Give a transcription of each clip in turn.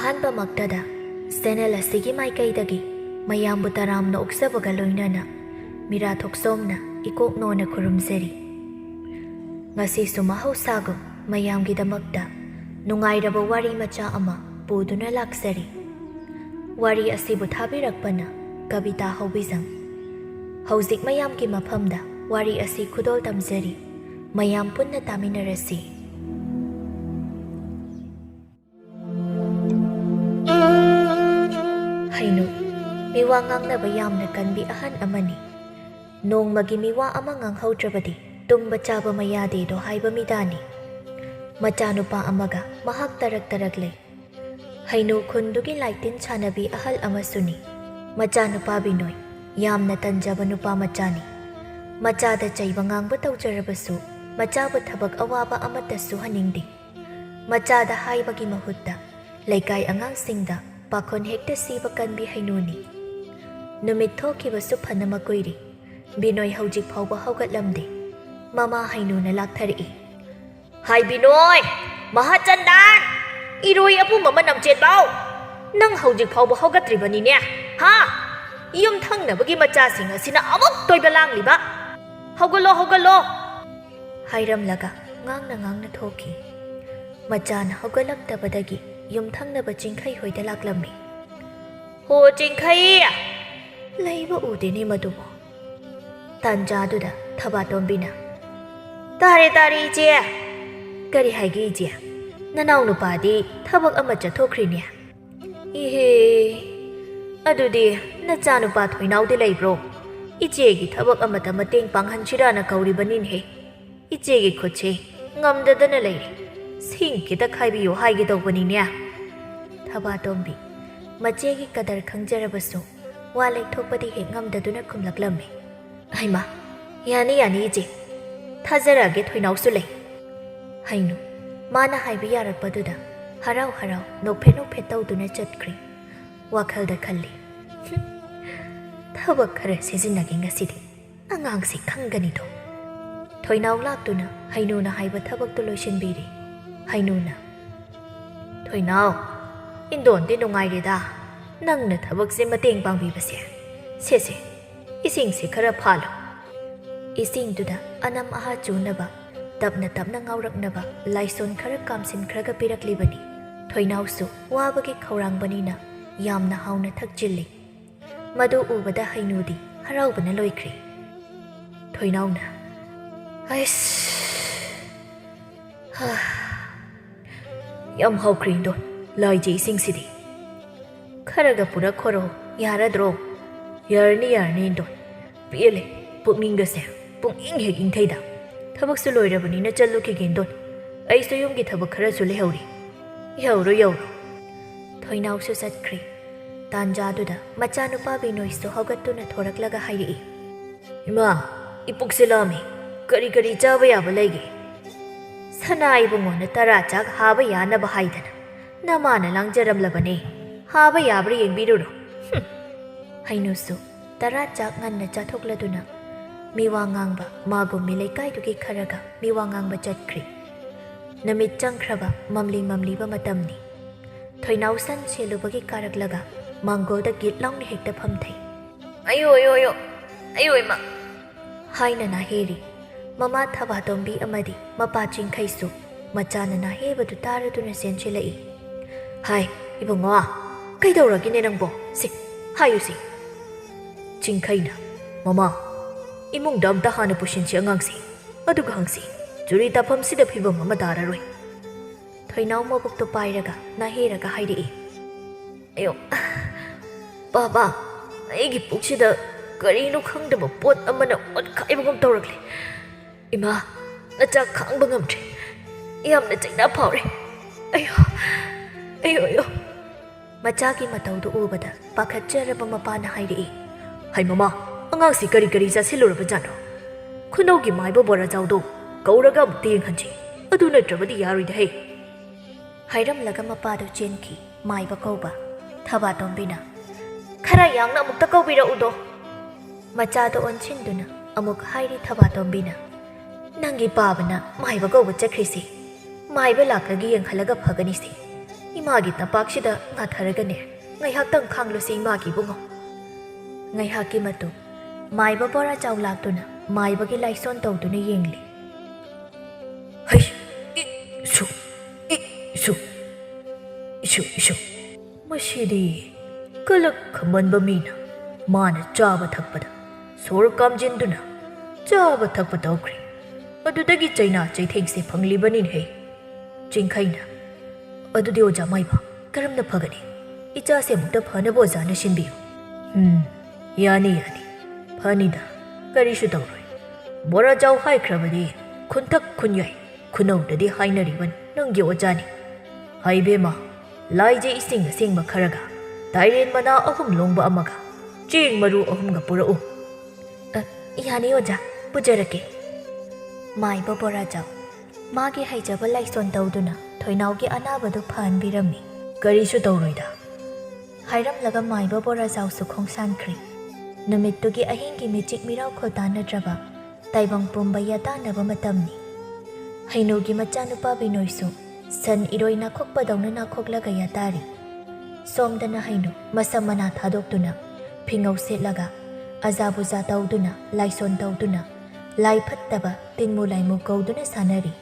ꯑꯍꯥꯟꯕꯃꯛꯇꯗ channel ꯑꯁꯤꯒꯤ ꯃꯥꯏꯀꯩꯗꯒꯤ ꯃꯌꯥꯝꯕꯨ ꯇꯔꯥꯝꯅ ꯑꯣꯛꯆꯕꯒ ꯂꯣꯏꯅꯅ ꯃꯤꯔꯥ ꯊꯣꯛꯆꯣꯝꯅ ꯏꯀꯣꯛꯅꯣꯅ ꯈꯨꯔꯨꯝꯖꯔꯤ꯫ ꯉꯁꯤꯁꯨ ꯃꯍꯧꯁꯥꯒꯨꯝ ꯃꯌꯥꯝꯒꯤꯗꯃꯛꯇ ꯅꯨꯡꯉꯥꯏꯔꯕ ꯋꯥꯔꯤ ꯃꯆꯥ ꯑꯃ ꯄꯨꯗꯨꯅ ꯂꯥꯛꯆꯔꯤ꯫ ꯋꯥꯔꯤ ꯑꯁꯤꯕꯨ ꯊꯥꯕꯤꯔꯛꯄꯅ ꯀꯕꯤꯇꯥ ꯍꯧꯕꯤꯖꯝ꯫ ꯍꯧꯖꯤꯛ ꯃꯌꯥꯝꯒꯤ ꯃꯐꯝꯗ ꯋꯥꯔꯤ ꯑꯁꯤ ꯈꯨꯗꯣꯜ ꯇꯝꯖꯔꯤ꯫ ꯃꯌꯥꯝ ꯄꯨꯟꯅ ꯇꯥꯃꯤꯟꯅꯔꯁꯤ꯫ ꯍꯩꯅꯨ ꯃꯤꯋꯥ ꯉꯥꯡꯅꯕ ꯌꯥꯝꯅ ꯀꯟꯕꯤ ꯑꯍꯟ ꯑꯃꯅꯤ꯫ ꯅꯣꯡꯃꯒꯤ ꯃꯤꯋꯥ ꯑꯃ ꯉꯥꯡꯍꯧꯗ꯭ꯔꯕꯗꯤ ꯇꯨꯝꯕ ꯆꯥꯕ ꯃꯌꯥꯗꯦꯗꯣ ꯍꯥꯏꯕ ꯃꯤꯗꯥꯅꯤ꯫ ꯃꯆꯥꯅꯨꯄꯥ ꯑꯃꯒ ꯃꯍꯥꯛ ꯇꯔꯛ ꯂꯩ꯫ ꯍꯩꯅꯨ ꯈꯨꯟꯗꯨꯒꯤ ꯂꯥꯏꯇꯤꯟ ꯁꯥꯟꯅꯕꯤ ꯑꯍꯜ ꯑꯃꯁꯨꯅꯤ꯫ ꯃꯆꯥꯅꯨꯄꯥ ꯕꯤꯅꯣꯏ ꯌꯥꯝꯅ ꯇꯟꯖꯕ ꯅꯨꯄꯥ ꯃꯆꯥꯅꯤ꯫ ꯃꯆꯥꯗ ꯆꯩꯕ ꯉꯥꯡꯕ ꯇꯧꯖꯔꯕꯁꯨ ꯃꯆꯥꯕꯨ ꯊꯕꯛ ꯑꯋꯥꯕ ꯑꯃꯠꯇ ꯁꯨꯍꯟꯅꯤꯡꯗꯦ꯫ ꯃꯆꯥꯗ ꯍꯥꯏꯕꯒꯤ ꯃꯍꯨꯠꯇ ꯂꯩꯀꯥꯏ ꯑꯉꯥꯡꯁꯤꯡꯗ ꯄꯥꯈꯣꯟ ꯍꯦꯛꯇ ꯁꯤꯕ ꯀꯟꯕꯤ ꯍꯩꯅꯨꯅꯤ꯫ ꯅꯨꯃꯤꯠ ꯊꯣꯛꯈꯤꯕꯁꯨ ꯐꯅ ꯀꯨꯏꯔꯦ꯫ ꯕꯤꯅꯣꯏ ꯍꯧꯖꯤꯛ ꯐꯥꯎꯕ ꯍꯧꯒꯠꯂꯝꯗꯦ꯫ ꯃꯃꯥ ꯍꯩꯅꯨꯅ ꯂꯥꯛꯊꯔꯛꯏ꯫ ꯍꯥꯏ ꯕꯤꯅꯣꯏ, ꯃꯍꯥꯆꯟꯗꯥꯟ, ꯏꯔꯣꯏ ꯑꯄꯨꯝꯕ ꯃꯅꯝ ꯆꯦꯟꯕꯥꯎ, ꯅꯪ ꯍꯧꯖꯤꯛ ꯐꯥꯎꯕ ꯍꯧꯒꯠꯇ꯭ꯔꯤꯕꯅꯤꯅꯦ ꯍꯥ? ꯌꯨꯝ ꯊꯪꯅꯕꯒꯤ ꯃꯆꯥꯁꯤꯡ ꯑꯁꯤꯅ ꯑꯃꯨꯛ ꯇꯣꯏꯕ ꯂꯥꯡꯂꯤꯕ꯫ ꯍꯧꯒꯠꯂꯣ ꯍꯧꯒꯠꯂꯣ ꯍꯥꯏꯔꯝꯂꯒ ꯉꯥꯡꯅ ꯊꯣꯛꯈꯤ꯫ ꯃꯆꯥꯅ ꯍꯧꯒꯠꯂꯛꯇꯕꯗꯒꯤ ꯌꯨꯝꯊꯪꯅꯕ ꯆꯤꯡꯈꯩ ꯍꯣꯏꯗ ꯂꯥꯛꯂꯝꯃꯤ꯫ ꯍꯣ ꯆꯤꯡꯈꯩ, ꯂꯩꯕ ꯎꯗꯦꯅꯦ ꯃꯗꯨꯕꯨ꯫ ꯇꯥꯟꯖꯥꯗꯨꯗ ꯊꯕꯥꯇꯣꯝꯕꯤꯅ ꯇꯥꯔꯦ ꯏꯆꯦ꯫ ꯀꯔꯤ ꯍꯥꯏꯒꯦ ꯏꯆꯦ? ꯅꯅꯥꯎ ꯅꯨꯄꯥꯗꯤ ꯊꯕꯛ ꯑꯃ ꯆꯠꯊꯣꯛꯈ꯭ꯔꯤꯅꯦ꯫ ꯏꯍꯦ, ꯑꯗꯨꯗꯤ ꯅꯆꯥꯅꯨꯄꯥ ꯊꯣꯏꯅꯥꯎꯗꯤ ꯂꯩꯕ꯭ꯔꯣ? ꯏꯆꯦꯒꯤ ꯊꯕꯛ ꯑꯃꯇ ꯃꯇꯦꯡ ꯄꯥꯡꯍꯟꯁꯤꯔꯥꯅ ꯀꯧꯔꯤꯕꯅꯤꯅꯦꯍꯦ꯫ ꯏꯆꯦꯒꯤ ꯈꯨꯠꯁꯦ ꯉꯝꯗꯗꯅ ꯂꯩꯔꯦ꯫ ꯁꯤꯡ ꯈꯤꯇ ꯈꯥꯏꯕꯤꯌꯨ ꯍꯥꯏꯒꯦ ꯇꯧꯕꯅꯤꯅꯦ꯫ ꯊꯕꯥꯇꯣꯝꯕꯤ ꯃꯆꯦꯒꯤ ꯀꯗꯔ ꯈꯪꯖꯔꯕꯁꯨ ꯋꯥ ꯂꯩꯊꯣꯛꯄꯗꯤ ꯍꯦꯛ ꯉꯝꯗꯗꯨꯅ ꯈꯨꯝꯂꯛꯂꯝꯃꯤ꯫ ꯍꯩꯃꯥ, ꯌꯥꯅꯤ ꯏꯆꯦ, ꯊꯥꯖꯔꯛꯑꯒꯦ, ꯊꯣꯏꯅꯥꯎꯁꯨ ꯂꯩ꯫ ꯍꯩꯅꯨ ꯃꯥꯅ ꯍꯥꯏꯕ ꯌꯥꯔꯛꯄꯗꯨꯗ ꯍꯔꯥꯎ ꯅꯣꯛꯐꯦꯠ ꯇꯧꯗꯨꯅ ꯆꯠꯈ꯭ꯔꯤ꯫ ꯋꯥꯈꯜꯗ ꯈꯜꯂꯤ, ꯊꯕꯛ ꯈꯔ ꯁꯤꯖꯤꯟꯅꯒꯦ ꯉꯁꯤꯗꯤ, ꯑꯉꯥꯡꯁꯤ ꯈꯪꯒꯅꯤꯗꯣ꯫ ꯊꯣꯏꯅꯥꯎ ꯂꯥꯛꯇꯨꯅ ꯍꯩꯅꯨꯅ ꯍꯥꯏꯕ ꯊꯕꯛꯇꯨ ꯂꯣꯏꯁꯤꯟꯕꯤꯔꯤ꯫ ꯍꯩꯅꯨꯅ ꯊꯣꯏꯅꯥꯎ, ꯏꯟꯗꯣꯟꯗꯤ ꯅꯨꯡꯉꯥꯏꯔꯦꯗ ꯅꯪꯅ ꯊꯕꯛꯁꯦ ꯃꯇꯦꯡ ꯄꯥꯡꯕꯤꯕꯁꯦ꯫ ꯁꯦ ꯏꯁꯤꯡꯁꯦ ꯈꯔ ꯐꯥꯜꯂꯨ꯫ ꯏꯁꯤꯡꯗꯨꯗ ꯑꯅꯝ ꯑꯍꯥ ꯆꯨꯅꯕ ꯇꯞꯅ ꯉꯥꯎꯔꯛꯅꯕ ꯂꯥꯏꯁꯣꯟ ꯈꯔ ꯀꯥꯝꯁꯤꯟꯈ꯭ꯔꯒ ꯄꯤꯔꯛꯂꯤꯕꯅꯤ꯫ ꯊꯣꯏꯅꯥꯎꯁꯨ ꯋꯥꯕꯒꯤ ꯈꯧꯔꯥꯡꯕꯅꯤꯅ ꯌꯥꯝꯅ ꯍꯥꯎꯅ ꯊꯛꯆꯤꯜꯂꯤ꯫ ꯃꯗꯨ ꯎꯕꯗ ꯍꯩꯅꯨꯗꯤ ꯍꯔꯥꯎꯕꯅ ꯂꯣꯏꯈ꯭ꯔꯤ꯫ ꯊꯣꯏꯅꯥꯎꯅ ꯌꯥꯝ ꯍꯥꯎꯈ꯭ꯔꯦ ꯏꯟꯗꯣꯟ, ꯂꯥꯏꯖꯦ ꯏꯁꯤꯡꯁꯤꯗꯤ꯫ ꯈꯔꯒ ꯄꯨꯔꯛꯈꯣꯔꯣ ꯌꯥꯔꯗ꯭ꯔꯣ? ꯌꯥꯔꯅꯤ ꯏꯟꯗꯣꯟ, ꯄꯦꯜꯂꯦ ꯄꯨꯛꯅꯤꯡꯒꯁꯦ ꯄꯨꯡꯏꯪ ꯍꯦꯛ ꯏꯪꯊꯩꯗ꯫ ꯊꯕꯛꯁꯨ ꯂꯣꯏꯔꯕꯅꯤꯅ ꯆꯠꯂꯨꯈꯤꯒꯦ ꯏꯟꯗꯣꯟ, ꯑꯩꯁꯨ ꯌꯨꯝꯒꯤ ꯊꯕꯛ ꯈꯔꯁꯨ ꯂꯩꯍꯧꯔꯤ꯫ ꯌꯧꯔꯣ ꯊꯣꯏꯅꯥꯎꯁꯨ ꯆꯠꯈ꯭ꯔꯤ꯫ ꯇꯥꯟꯖꯥꯗꯨꯗ ꯃꯆꯥꯅꯨꯄꯥ ꯕꯤꯅꯣꯏꯁꯨ ꯍꯧꯒꯠꯇꯨꯅ ꯊꯣꯔꯛꯂꯒ ꯍꯥꯏꯔꯛꯏ꯫ ꯏꯃꯥ, ꯏꯄꯨꯛꯁꯦ ꯂꯥꯝꯃꯤ, ꯀꯔꯤ ꯆꯥꯕ ꯌꯥꯕ ꯂꯩꯒꯦ? ꯁꯅꯥ ꯏꯕꯨꯡꯉꯣꯅ 10 ꯆꯥꯛ ꯍꯥꯕ ꯌꯥꯅꯕ ꯍꯥꯏꯗꯅ ꯅꯃꯥꯅ ꯂꯥꯡꯖꯔꯝꯂꯕꯅꯦ꯫ ꯍꯥꯕ ꯌꯥꯕ꯭ꯔꯥ ꯌꯦꯡꯕꯤꯔꯨꯔꯣ꯫ ꯍꯩꯅꯨꯁꯨ 10 ꯆꯥꯛ ꯉꯟꯅ ꯆꯥꯊꯣꯛꯂꯗꯨꯅ ꯃꯤꯋꯥ ꯉꯥꯡꯕ ꯃꯥꯒꯨꯝꯃꯤ ꯂꯩꯀꯥꯏꯗꯨꯒꯤ ꯈꯔꯒ ꯃꯤꯋꯥ ꯉꯥꯡꯕ ꯆꯠꯈ꯭ꯔꯤ꯫ ꯅꯨꯃꯤꯠ ꯆꯪꯈ꯭ꯔꯕ ꯃꯝꯂꯤꯕ ꯃꯇꯝꯅꯤ꯫ ꯊꯣꯏꯅꯥꯎ ꯁꯟ ꯁꯦꯜꯂꯨꯕꯒꯤ ꯀꯥꯔꯛꯂꯒ ꯃꯥꯡꯒꯣꯜꯗ ꯒꯤꯠ ꯂꯥꯎꯅ ꯍꯦꯛꯇ ꯐꯝꯊꯩ꯫ ꯑꯌꯣ ꯏꯃꯥ ꯍꯥꯏꯅ ꯅꯥꯍꯦꯔꯤ꯫ ꯃꯃꯥ ꯊꯕꯥꯇꯣꯝꯕꯤ ꯑꯃꯗꯤ ꯃꯄꯥ ꯆꯤꯡꯈꯩꯁꯨ ꯃꯆꯥꯅ ꯅꯥꯍꯦꯕꯗꯨ ꯇꯥꯔꯗꯨꯅ ꯆꯦꯟꯁꯤꯜꯂꯛꯏ꯫ ꯍꯥꯏ ꯏꯕꯨꯡꯉꯣ, ꯀꯩꯗꯧꯔꯒꯦꯅꯦ ꯅꯪꯕꯣ? ꯍꯥꯏꯌꯨꯁꯤ꯫ ꯆꯤꯡꯈꯩꯅ ꯃꯃꯥ, ꯏꯃꯨꯡꯗ ꯑꯝꯇ ꯍꯥꯟꯅ ꯄꯨꯁꯤꯟꯁꯤ ꯑꯉꯥꯡꯁꯤ, ꯑꯗꯨꯒ ꯍꯪꯁꯤ ꯆꯨꯔꯤ ꯇꯥꯐꯝꯁꯤꯗ ꯐꯤꯕꯝ ꯑꯃ ꯇꯥꯔꯔꯣꯏ꯫ ꯊꯣꯏꯅꯥꯎ ꯃꯕꯨꯛꯇꯨ ꯄꯥꯏꯔꯒ ꯅꯥꯍꯦꯔꯒ ꯍꯥꯏꯔꯛꯏ꯫ ꯑꯌꯣ ꯕꯥꯕꯥ, ꯑꯩꯒꯤ ꯄꯨꯛꯁꯤꯗ ꯀꯔꯤꯅꯣ ꯈꯪꯗꯕ ꯄꯣꯠ ꯑꯃꯅ ꯑꯣꯠꯈꯥꯏꯕꯒꯨꯝ ꯇꯧꯔꯛꯂꯦ꯫ ꯏꯃꯥ, ꯅꯆꯥ ꯈꯥꯡꯕ ꯉꯝꯗ꯭ꯔꯦ, ꯌꯥꯝꯅ ꯆꯩꯅꯥ ꯐꯥꯎꯔꯦ꯫ ꯑꯌꯣ ꯃꯆꯥꯒꯤ ꯃꯇꯧꯗꯨ ꯎꯕꯗ ꯄꯥꯈꯠꯆꯔꯕ ꯃꯄꯥꯅ ꯍꯥꯏꯔꯛꯏ꯫ ꯍꯩ ꯃꯃꯥ, ꯑꯉꯥꯡꯁꯤ ꯀꯔꯤ ꯆꯥꯁꯤꯜꯂꯨꯔꯕꯖꯥꯠꯅꯣ? ꯈꯨꯅꯧꯒꯤ ꯃꯥꯏꯕ ꯕꯣꯔꯥꯖꯥꯎꯗꯣ ꯀꯧꯔꯒ ꯑꯃꯨꯛꯇ ꯌꯦꯡꯍꯟꯁꯤ, ꯑꯗꯨ ꯅꯠꯇ꯭ꯔꯕꯗꯤ ꯌꯥꯔꯣꯏꯗ ꯍꯦ꯫ ꯍꯥꯏꯔꯝꯂꯒ ꯃꯄꯥꯗꯨ ꯆꯦꯟꯈꯤ ꯃꯥꯏꯕ ꯀꯧꯕ꯫ ꯊꯕꯥꯇꯣꯝꯕꯤꯅ ꯈꯔ ꯌꯥꯡꯅ ꯑꯃꯨꯛꯇ ꯀꯧꯕꯤꯔꯛꯎꯗꯣ꯫ ꯃꯆꯥꯗ ꯑꯣꯟꯁꯤꯟꯗꯨꯅ ꯑꯃꯨꯛ ꯍꯥꯏꯔꯤ ꯊꯕꯥꯇꯣꯝꯕꯤꯅ꯫ ꯅꯪꯒꯤ ꯄꯥꯕꯅ ꯃꯥꯏꯕ ꯀꯧꯕ ꯆꯠꯈ꯭ꯔꯤꯁꯤ, ꯃꯥꯏꯕ ꯂꯥꯛꯂꯒ ꯌꯦꯡꯍꯜꯂꯒ ꯐꯒꯅꯤꯁꯤ꯫ ꯏꯃꯥꯒꯤ ꯇꯝꯄꯥꯛꯁꯤꯗ ꯉꯥꯊꯔꯒꯅꯦ ꯉꯥꯏꯍꯥꯛꯇꯪ ꯈꯥꯡꯂꯨꯁꯤ ꯏꯃꯥꯒꯤ ꯏꯕꯨꯡꯉꯣ꯫ ꯉꯥꯏꯍꯥꯛꯀꯤ ꯃꯇꯨꯡ ꯃꯥꯏꯕ ꯕꯣꯔꯥꯖꯥꯎ ꯂꯥꯛꯇꯨꯅ ꯃꯥꯏꯕꯒꯤ ꯂꯥꯏꯁꯣꯟ ꯇꯧꯗꯨꯅ ꯌꯦꯡꯂꯤ꯫ ꯍꯩ ꯏꯁꯨ ꯏꯁꯨ ꯏꯁꯨ ꯏꯁꯨ ꯃꯁꯤꯗꯤ ꯀꯂꯛ ꯈꯝꯕꯟꯕ ꯃꯤꯅ ꯃꯥꯅ ꯆꯥꯕ ꯊꯛꯄꯗ ꯁꯣꯔ ꯀꯥꯝꯖꯤꯟꯗꯨꯅ ꯆꯥꯕ ꯊꯛꯄ ꯇꯧꯈ꯭ꯔꯦ꯫ ꯑꯗꯨꯗꯒꯤ ꯆꯩꯅꯥ ꯆꯩꯊꯦꯡꯁꯦ ꯐꯪꯂꯤꯕꯅꯤꯅꯦꯍꯦ꯫ ꯆꯤꯡꯈꯩꯅ ꯑꯗꯨꯗꯤ ꯑꯣꯖꯥ ꯃꯥꯏꯕ ꯀꯔꯝꯅ ꯐꯒꯅꯤ? ꯏꯆꯥꯁꯦ ꯑꯃꯨꯛꯇ ꯐꯅꯕ ꯑꯣꯖꯥꯅ ꯁꯤꯟꯕꯤꯌꯨ꯫ ꯌꯥꯅꯤ ꯌꯥꯅꯤ ꯐꯅꯤꯗ ꯀꯔꯤꯁꯨ ꯇꯧꯔꯣꯏ꯫ ꯕꯣꯔꯥꯖꯥꯎ ꯍꯥꯏꯈ꯭ꯔꯕꯗꯤ ꯈꯨꯟꯊꯛ ꯈꯨꯟꯌꯥꯏ ꯈꯨꯅꯧꯗꯗꯤ ꯍꯥꯏꯅꯔꯤꯕꯅꯤ ꯅꯪꯒꯤ ꯑꯣꯖꯥꯅꯤ꯫ ꯍꯥꯏꯕꯦꯝꯃ ꯂꯥꯏꯖꯦ ꯏꯁꯤꯡ ꯑꯁꯦꯡꯕ ꯈꯔꯒ ꯇꯥꯏꯔꯦꯟ ꯃꯅꯥ 3 ꯂꯣꯡꯕ ꯑꯃꯒ ꯆꯦꯡ ꯃꯔꯨ 3ꯒ ꯄꯨꯔꯛꯎ꯫ ꯌꯥꯅꯤ ꯑꯣꯖꯥ ꯄꯨꯖꯔꯛꯀꯦ꯫ ꯃꯥꯏꯕ ꯕꯣꯔꯥꯖꯥꯎ ꯃꯥꯒꯤ ꯍꯩꯖꯕ ꯂꯥꯏꯁꯣꯟ ꯇꯧꯗꯨꯅ ꯊꯣꯏꯅꯥꯎꯒꯤ ꯑꯅꯥꯕꯗꯨ ꯐꯍꯟꯕꯤꯔꯝꯃꯤ꯫ ꯀꯔꯤꯁꯨ ꯇꯧꯔꯣꯏꯗ ꯍꯥꯏꯔꯝꯂꯒ ꯃꯥꯏꯕ ꯕꯣꯔꯥꯖꯥꯎꯁꯨ ꯈꯣꯡꯁꯥꯟꯈ꯭ꯔꯦ꯫ ꯅꯨꯃꯤꯠꯇꯨꯒꯤ ꯑꯍꯤꯡꯒꯤ ꯃꯤꯆꯤꯛ ꯃꯤꯔꯥꯎꯈꯣꯜ ꯇꯥꯟꯅꯗ꯭ꯔꯕ ꯇꯥꯏꯕꯪ ꯄꯨꯝꯕ ꯌꯥꯇꯥꯟꯅꯕ ꯃꯇꯝꯅꯤ꯫ ꯍꯩꯅꯨꯒꯤ ꯃꯆꯥꯅꯨꯄꯥ ꯕꯤꯅꯣꯏꯁꯨ ꯁꯟ ꯏꯔꯣꯏ ꯅꯥꯈꯣꯛꯄꯗꯧꯅ ꯅꯥꯈꯣꯛꯂꯒ ꯌꯥꯇꯥꯔꯤ꯫ ꯁꯣꯝꯗꯅ ꯍꯩꯅꯨ ꯃꯁꯝ ꯃꯅꯥ ꯊꯥꯗꯣꯛꯇꯨꯅ ꯐꯤꯉꯧ ꯁꯦꯠꯂꯒ ꯑꯖꯥꯕꯨꯖꯥ ꯇꯧꯗꯨꯅ ꯂꯥꯏꯁꯣꯟ ꯇꯧꯗꯨꯅ ꯂꯥꯏ ꯐꯠꯇꯕ ꯇꯤꯟꯃꯨ ꯂꯥꯏꯃꯨ ꯀꯧꯗꯨꯅ ꯁꯥꯟꯅꯔꯤ꯫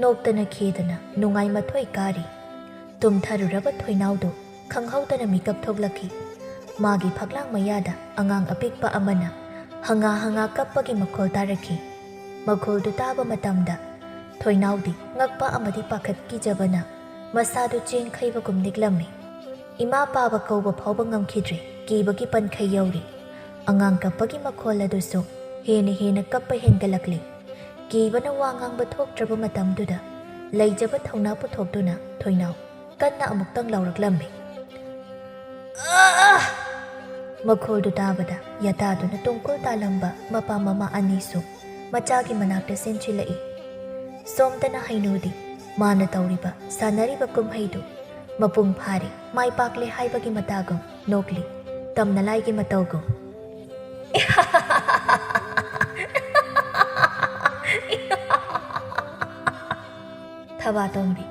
ꯅꯣꯛꯇꯅ ꯈꯦꯗꯅ ꯅꯨꯡꯉꯥꯏ ꯃꯊꯣꯏ ꯀꯥꯔꯤ꯫ ꯇꯨꯝꯊꯔꯨꯔꯕ ꯊꯣꯏꯅꯥꯎꯗꯨ ꯈꯪꯍꯧꯗꯅ ꯃꯤꯀꯞ ꯊꯣꯛꯂꯛꯈꯤ꯫ ꯃꯥꯒꯤ ꯐꯛꯂꯥꯡ ꯃꯌꯥꯗ ꯑꯉꯥꯡ ꯑꯄꯤꯛꯄ ꯑꯃꯅ ꯍꯪꯉꯥ ꯍꯪꯉꯥ ꯀꯞꯄꯒꯤ ꯃꯈꯣꯜ ꯇꯥꯔꯛꯈꯤ꯫ ꯃꯈꯣꯜꯗꯨ ꯇꯥꯕ ꯃꯇꯝꯗ ꯊꯣꯏꯅꯥꯎꯗꯤ ꯉꯛꯄ ꯑꯃꯗꯤ ꯄꯥꯈꯠ ꯀꯤꯖꯕꯅ ꯃꯁꯥꯗꯨ ꯆꯦꯡ ꯈꯩꯕꯒꯨꯝ ꯅꯤꯛꯂꯝꯃꯤ꯫ ꯏꯃꯥ ꯄꯥꯕ ꯀꯧꯕ ꯐꯥꯎꯕ ꯉꯝꯈꯤꯗ꯭ꯔꯦ꯫ ꯀꯤꯕꯒꯤ ꯄꯟꯈꯩ ꯌꯧꯔꯤ꯫ ꯑꯉꯥꯡ ꯀꯞꯄꯒꯤ ꯃꯈꯣꯜ ꯑꯗꯨꯁꯨ ꯍꯦꯟꯅ ꯍꯦꯟꯅ ꯀꯞꯄ ꯍꯦꯟꯒꯠꯂꯛꯂꯤ꯫ ꯀꯤꯕꯅ ꯋꯥ ꯉꯥꯡꯕ ꯊꯣꯛꯇ꯭ꯔꯕ ꯃꯇꯝꯗꯨꯗ ꯂꯩꯖꯕ ꯊꯧꯅꯥ ꯄꯨꯊꯣꯛꯇꯨꯅ ꯊꯣꯏꯅꯥꯎ ꯀꯟꯅ ꯑꯃꯨꯛꯇꯪ ꯂꯥꯎꯔꯛꯂꯝꯃꯤ꯫ ꯃꯈꯣꯜꯗꯨ ꯇꯥꯕꯗ ꯌꯥꯇꯥꯗꯨꯅ ꯇꯨꯡꯀꯨꯜ ꯇꯥꯂꯝꯕ ꯃꯄꯥ ꯃꯃꯥ ꯑꯅꯤꯁꯨ ꯃꯆꯥꯒꯤ ꯃꯅꯥꯛꯇ ꯆꯦꯟꯁꯤꯜꯂꯛꯏ꯫ ꯁꯣꯝꯗꯅ ꯍꯩꯅꯨꯗꯤ ꯃꯥꯅ ꯇꯧꯔꯤꯕ ꯁꯥꯟꯅꯔꯤꯕ ꯀꯨꯝꯍꯩꯗꯨ ꯃꯄꯨꯡ ꯐꯥꯔꯦ ꯃꯥꯏ ꯄꯥꯛꯂꯦ ꯍꯥꯏꯕꯒꯤ ꯃꯇꯥꯒꯨꯝ ꯅꯣꯛꯂꯤ ꯇꯝꯅꯂꯥꯏꯒꯤ ꯃꯇꯧꯒꯨꯝ꯫ ꯊꯕꯥꯇꯣꯝꯕꯤ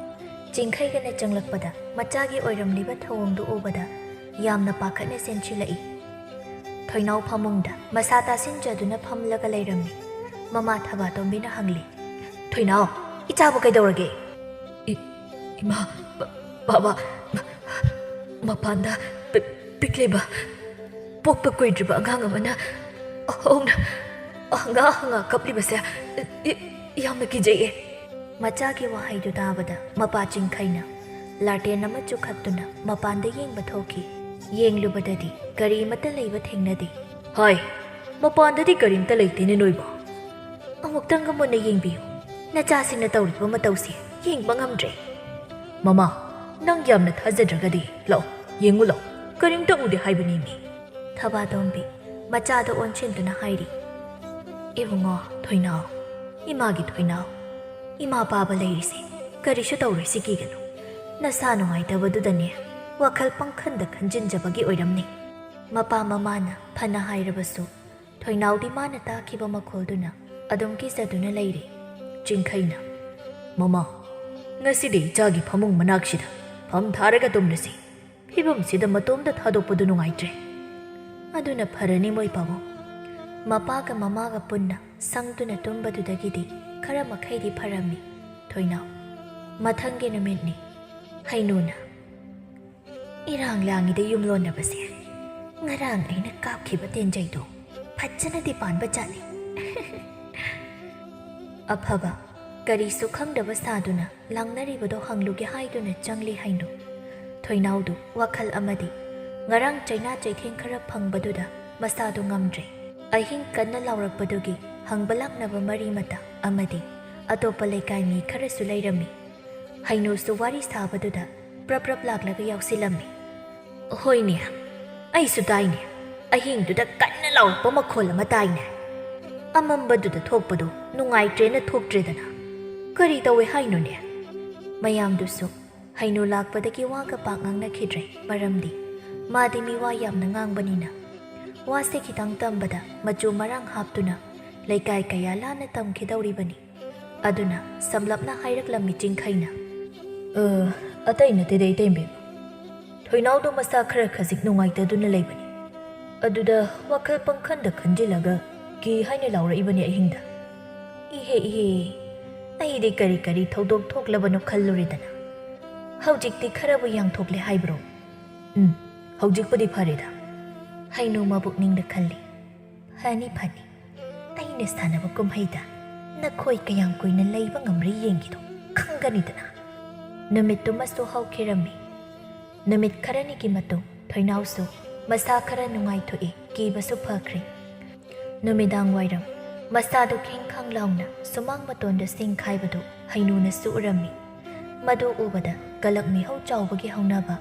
ꯆꯤꯡꯈꯩꯒꯅ ꯆꯪꯂꯛꯄꯗ ꯃꯆꯥꯒꯤ ꯑꯣꯏꯔꯝꯂꯤꯕ ꯊꯧꯑꯣꯡꯗꯨ ꯎꯕꯗ ꯌꯥꯝꯅ ꯄꯥꯈꯠꯅ ꯆꯦꯟꯁꯤꯜꯂꯛꯏ꯫ ꯊꯣꯏꯅꯥꯎ ꯐꯃꯨꯡꯗ ꯃꯁꯥ ꯇꯥꯁꯤꯟꯖꯗꯨꯅ ꯐꯝꯂꯒ ꯂꯩꯔꯝꯃꯤ꯫ ꯃꯃꯥ ꯊꯕꯥꯇꯣꯝꯕꯤꯅ ꯍꯪꯂꯤ, ꯊꯣꯏꯅꯥꯎ ꯏꯆꯥꯕꯨ ꯀꯩꯗꯧꯔꯒꯦ? ꯏꯃꯥ ꯕꯥꯕꯥ ꯃꯄꯥꯟꯗ ꯄꯤꯛꯂꯤꯕ ꯄꯣꯛꯄ ꯀꯨꯏꯗ꯭ꯔꯤꯕ ꯑꯉꯥꯡ ꯑꯃꯅ ꯍꯧꯅ ꯍꯪꯒꯥ ꯍꯪꯒꯥ ꯀꯞꯂꯤꯕꯁꯦ ꯌꯥꯝꯅ ꯀꯤꯖꯩꯌꯦ꯫ ꯃꯆꯥꯒꯤ ꯋꯥꯍꯩꯗꯨ ꯇꯥꯕꯗ ꯃꯄꯥ ꯆꯤꯡꯈꯩꯅ ꯂꯥꯇꯦꯟ ꯑꯃ ꯆꯨꯈꯠꯇꯨꯅ ꯃꯄꯥꯟꯗ ꯌꯦꯡꯕ ꯊꯣꯛꯈꯤ꯫ ꯌꯦꯡꯂꯨꯕꯗꯗꯤ ꯀꯔꯤꯃꯠꯇ ꯂꯩꯕ ꯊꯦꯡꯅꯗꯦ꯫ ꯍꯥꯏ ꯃꯄꯥꯟꯗꯗꯤ ꯀꯔꯤꯝꯇ ꯂꯩꯇꯦꯅꯦ ꯅꯣꯏꯕꯣ꯫ ꯑꯃꯨꯛꯇꯪꯒ ꯃꯨꯟꯅ ꯌꯦꯡꯕꯤꯌꯨ꯫ ꯅꯆꯥꯁꯤꯡꯅ ꯇꯧꯔꯤꯕ ꯃꯇꯧꯁꯤ ꯌꯦꯡꯕ ꯉꯝꯗ꯭ꯔꯦ꯫ ꯃꯃꯥ ꯅꯪ ꯌꯥꯝꯅ ꯊꯥꯖꯗ꯭ꯔꯒꯗꯤ ꯂꯥꯛꯑꯣ ꯌꯦꯡꯉꯨ ꯂꯥꯛꯑꯣ ꯀꯔꯤꯝꯇ ꯎꯗꯦ ꯍꯥꯏꯕꯅꯤ ꯃꯤ꯫ ꯊꯕꯥꯇꯣꯝꯕꯤ ꯃꯆꯥꯗ ꯑꯣꯟꯁꯤꯟꯗꯨꯅ ꯍꯥꯏꯔꯤ, ꯏꯕꯨꯡꯉꯣ ꯊꯣꯏꯅꯥꯎ, ꯏꯃꯥꯒꯤ ꯊꯣꯏꯅꯥꯎ, ꯏꯃꯥ ꯄꯥꯕ ꯂꯩꯔꯤꯁꯦ ꯀꯔꯤꯁꯨ ꯇꯧꯔꯣꯏꯁꯤ ꯀꯤꯒꯅꯨ꯫ ꯅꯁꯥ ꯅꯨꯡꯉꯥꯏꯇꯕꯗꯨꯗꯅꯦ ꯋꯥꯈꯜ ꯄꯪꯈꯟꯗ ꯈꯟꯖꯤꯟꯖꯕꯒꯤ ꯑꯣꯏꯔꯝꯅꯤ꯫ ꯃꯄꯥ ꯃꯃꯥꯅ ꯐꯅ ꯍꯥꯏꯔꯕꯁꯨ ꯊꯣꯏꯅꯥꯎꯗꯤ ꯃꯥꯅ ꯇꯥꯈꯤꯕ ꯃꯈꯣꯜꯗꯨꯅ ꯑꯗꯨꯝ ꯀꯤꯖꯗꯨꯅ ꯂꯩꯔꯤ꯫ ꯆꯤꯡꯈꯩꯅ ꯃꯃꯥ ꯉꯁꯤꯗꯤ ꯏꯆꯥꯒꯤ ꯐꯃꯨꯡ ꯃꯅꯥꯛꯁꯤꯗ ꯐꯝ ꯊꯥꯔꯒ ꯇꯨꯝꯂꯁꯤ꯫ ꯐꯤꯕꯝꯁꯤꯗ ꯃꯇꯣꯝꯇ ꯊꯥꯗꯣꯛꯄꯗꯨ ꯅꯨꯡꯉꯥꯏꯇ꯭ꯔꯦ꯫ ꯑꯗꯨꯅ ꯐꯔꯅꯤ ꯃꯣꯏ ꯄꯥꯕꯨꯡ꯫ ꯃꯄꯥꯒ ꯃꯃꯥꯒ ꯄꯨꯟꯅ ꯁꯪꯗꯨꯅ ꯇꯨꯝꯕꯗꯨꯗꯒꯤꯗꯤ ꯈꯔ ꯃꯈꯩꯗꯤ ꯐꯔꯝꯃꯤ ꯊꯣꯏꯅꯥꯎ꯫ ꯃꯊꯪꯒꯤ ꯅꯨꯃꯤꯠꯅꯤ ꯍꯩꯅꯨꯅ, ꯏꯔꯥꯡ ꯂꯥꯡꯉꯤꯗ ꯌꯨꯝꯂꯣꯟꯅꯕꯁꯦ ꯉꯔꯥꯡ ꯑꯩꯅ ꯀꯥꯞꯈꯤꯕ ꯇꯦꯟꯖꯩꯗꯣ ꯐꯖꯅꯗꯤ ꯄꯥꯟꯕ ꯖꯥꯠꯅꯤ꯫ ꯑꯐꯕ ꯀꯔꯤꯁꯨ ꯈꯪꯗꯕ ꯁꯥꯗꯨꯅ ꯂꯥꯡꯅꯔꯤꯕꯗꯣ ꯍꯪꯂꯨꯒꯦ ꯍꯥꯏꯗꯨꯅ ꯆꯪꯂꯤ ꯍꯩꯅꯨ꯫ ꯊꯣꯏꯅꯥꯎꯗꯨ ꯋꯥꯈꯜ ꯑꯃꯗꯤ ꯉꯔꯥꯡ ꯆꯩꯅꯥ ꯆꯩꯊꯦꯡ ꯈꯔ ꯐꯪꯕꯗꯨꯗ ꯃꯁꯥꯗꯨ ꯉꯝꯗ꯭ꯔꯦ꯫ ꯑꯍꯤꯡ ꯀꯟꯅ ꯂꯥꯎꯔꯛꯄꯗꯨꯒꯤ ꯍꯪꯕ ꯂꯥꯛꯅꯕ ꯃꯔꯤ ꯃꯇꯥ ꯑꯃꯗꯤ ꯑꯇꯣꯞꯄ ꯂꯩꯀꯥꯏ ꯃꯤ ꯈꯔꯁꯨ ꯂꯩꯔꯝꯃꯤ꯫ ꯍꯩꯅꯨꯁꯨ ꯋꯥꯔꯤ ꯁꯥꯕꯗꯨꯗ ꯄ꯭ꯔꯞ ꯄ꯭ꯔꯞ ꯂꯥꯛꯂꯒ ꯌꯥꯎꯁꯤꯜꯂꯝꯃꯤ꯫ ꯍꯣꯏꯅꯦ ꯑꯩꯁꯨ ꯇꯥꯏꯅꯦ, ꯑꯍꯤꯡꯗꯨꯗ ꯀꯟꯅ ꯂꯥꯎꯔꯛꯄ ꯃꯈꯣꯜ ꯑꯃ ꯇꯥꯏꯅꯦ꯫ ꯑꯃꯝꯕꯗꯨꯗ ꯊꯣꯛꯄꯗꯣ ꯅꯨꯡꯉꯥꯏꯇ꯭ꯔꯦꯅ ꯊꯣꯛꯇ꯭ꯔꯦꯗꯅ ꯀꯔꯤ ꯇꯧꯋꯦ ꯍꯥꯏꯅꯣꯅꯦ? ꯃꯌꯥꯝꯗꯨꯁꯨ ꯍꯩꯅꯨ ꯂꯥꯛꯄꯗꯒꯤ ꯋꯥꯒ ꯄꯥꯛ ꯉꯥꯡꯅꯈꯤꯗ꯭ꯔꯦ꯫ ꯃꯔꯝꯗꯤ ꯃꯥꯗꯤ ꯃꯤꯋꯥ ꯌꯥꯝꯅ ꯉꯥꯡꯕꯅꯤꯅ ꯋꯥꯁꯦ ꯈꯤꯇꯪ ꯇꯝꯕꯗ ꯃꯆꯨ ꯃꯔꯥꯡ ꯍꯥꯞꯇꯨꯅ ꯂꯩꯀꯥꯏ ꯀꯌꯥ ꯂꯥꯟꯅ ꯇꯝꯈꯤꯗꯧꯔꯤꯕꯅꯤ꯫ ꯑꯗꯨꯅ ꯁꯝꯂꯞꯅ ꯍꯥꯏꯔꯛꯂꯝꯃꯤ ꯆꯤꯡꯈꯩꯅ, ꯑꯇꯩ ꯅꯠꯇꯦꯗ ꯏꯇꯩꯃꯕꯦꯝꯃ ꯊꯣꯏꯅꯥꯎꯗꯣ ꯃꯁꯥ ꯈꯔ ꯈꯖꯤꯛ ꯅꯨꯡꯉꯥꯏꯇꯗꯨꯅ ꯂꯩꯕꯅꯤ ꯑꯗꯨꯗ ꯋꯥꯈꯜ ꯄꯪꯈꯟꯗ ꯈꯟꯖꯤꯜꯂꯒ ꯀꯤ ꯍꯥꯏꯅ ꯂꯥꯎꯔꯛꯏꯕꯅꯤ ꯑꯍꯤꯡꯗ ꯏꯍꯦ ꯑꯩꯗꯤ ꯀꯔꯤ ꯀꯔꯤ ꯊꯧꯗꯣꯛ ꯊꯣꯛꯂꯕꯅꯣ ꯈꯜꯂꯨꯔꯤꯗꯅ ꯍꯧꯖꯤꯛꯇꯤ ꯈꯔꯕꯨ ꯌꯥꯡꯊꯣꯛꯂꯦ ꯍꯥꯏꯕ꯭ꯔꯣ ꯍꯧꯖꯤꯛꯄꯨꯗꯤ ꯐꯔꯦꯗ ꯍꯩꯅꯨ ꯃꯕꯨꯛꯅꯤꯡꯗ ꯈꯜꯂꯤ ꯐꯅꯤ ꯑꯩꯅ ꯁꯥꯟꯅꯕ ꯀꯨꯝꯍꯩꯗ ꯅꯈꯣꯏ ꯀꯌꯥꯝ ꯀꯨꯏꯅ ꯂꯩꯕ ꯉꯝꯕ꯭ꯔꯥ ꯌꯦꯡꯒꯤꯗꯣ ꯈꯪꯒꯅꯤꯗꯅ ꯅꯨꯃꯤꯠꯇꯨꯃꯁꯨ ꯍꯧꯈꯤꯔꯝꯃꯤ ꯅꯨꯃꯤꯠ ꯈꯔꯅꯤꯒꯤ ꯃꯇꯨꯡ ꯊꯣꯏꯅꯥꯎꯁꯨ ꯃꯁꯥ ꯈꯔ ꯅꯨꯡꯉꯥꯏꯊꯣꯛꯏ ꯀꯤꯕꯁꯨ ꯐꯈ꯭ꯔꯦ ꯅꯨꯃꯤꯗꯥꯡ ꯋꯥꯏꯔꯝ ꯃꯁꯥꯗꯨ ꯈꯤꯡꯈꯥꯡ ꯂꯥꯎꯅ ꯁꯨꯃꯥꯡ ꯃꯇꯣꯟꯗ ꯁꯤꯡ ꯈꯥꯏꯕꯗꯨ ꯍꯩꯅꯨꯅꯁꯨ ꯎꯔꯝꯃꯤ ꯃꯗꯨ ꯎꯕꯗ ꯒꯂꯛ ꯃꯤꯍꯧ ꯆꯥꯎꯕꯒꯤ ꯍꯧꯅꯕ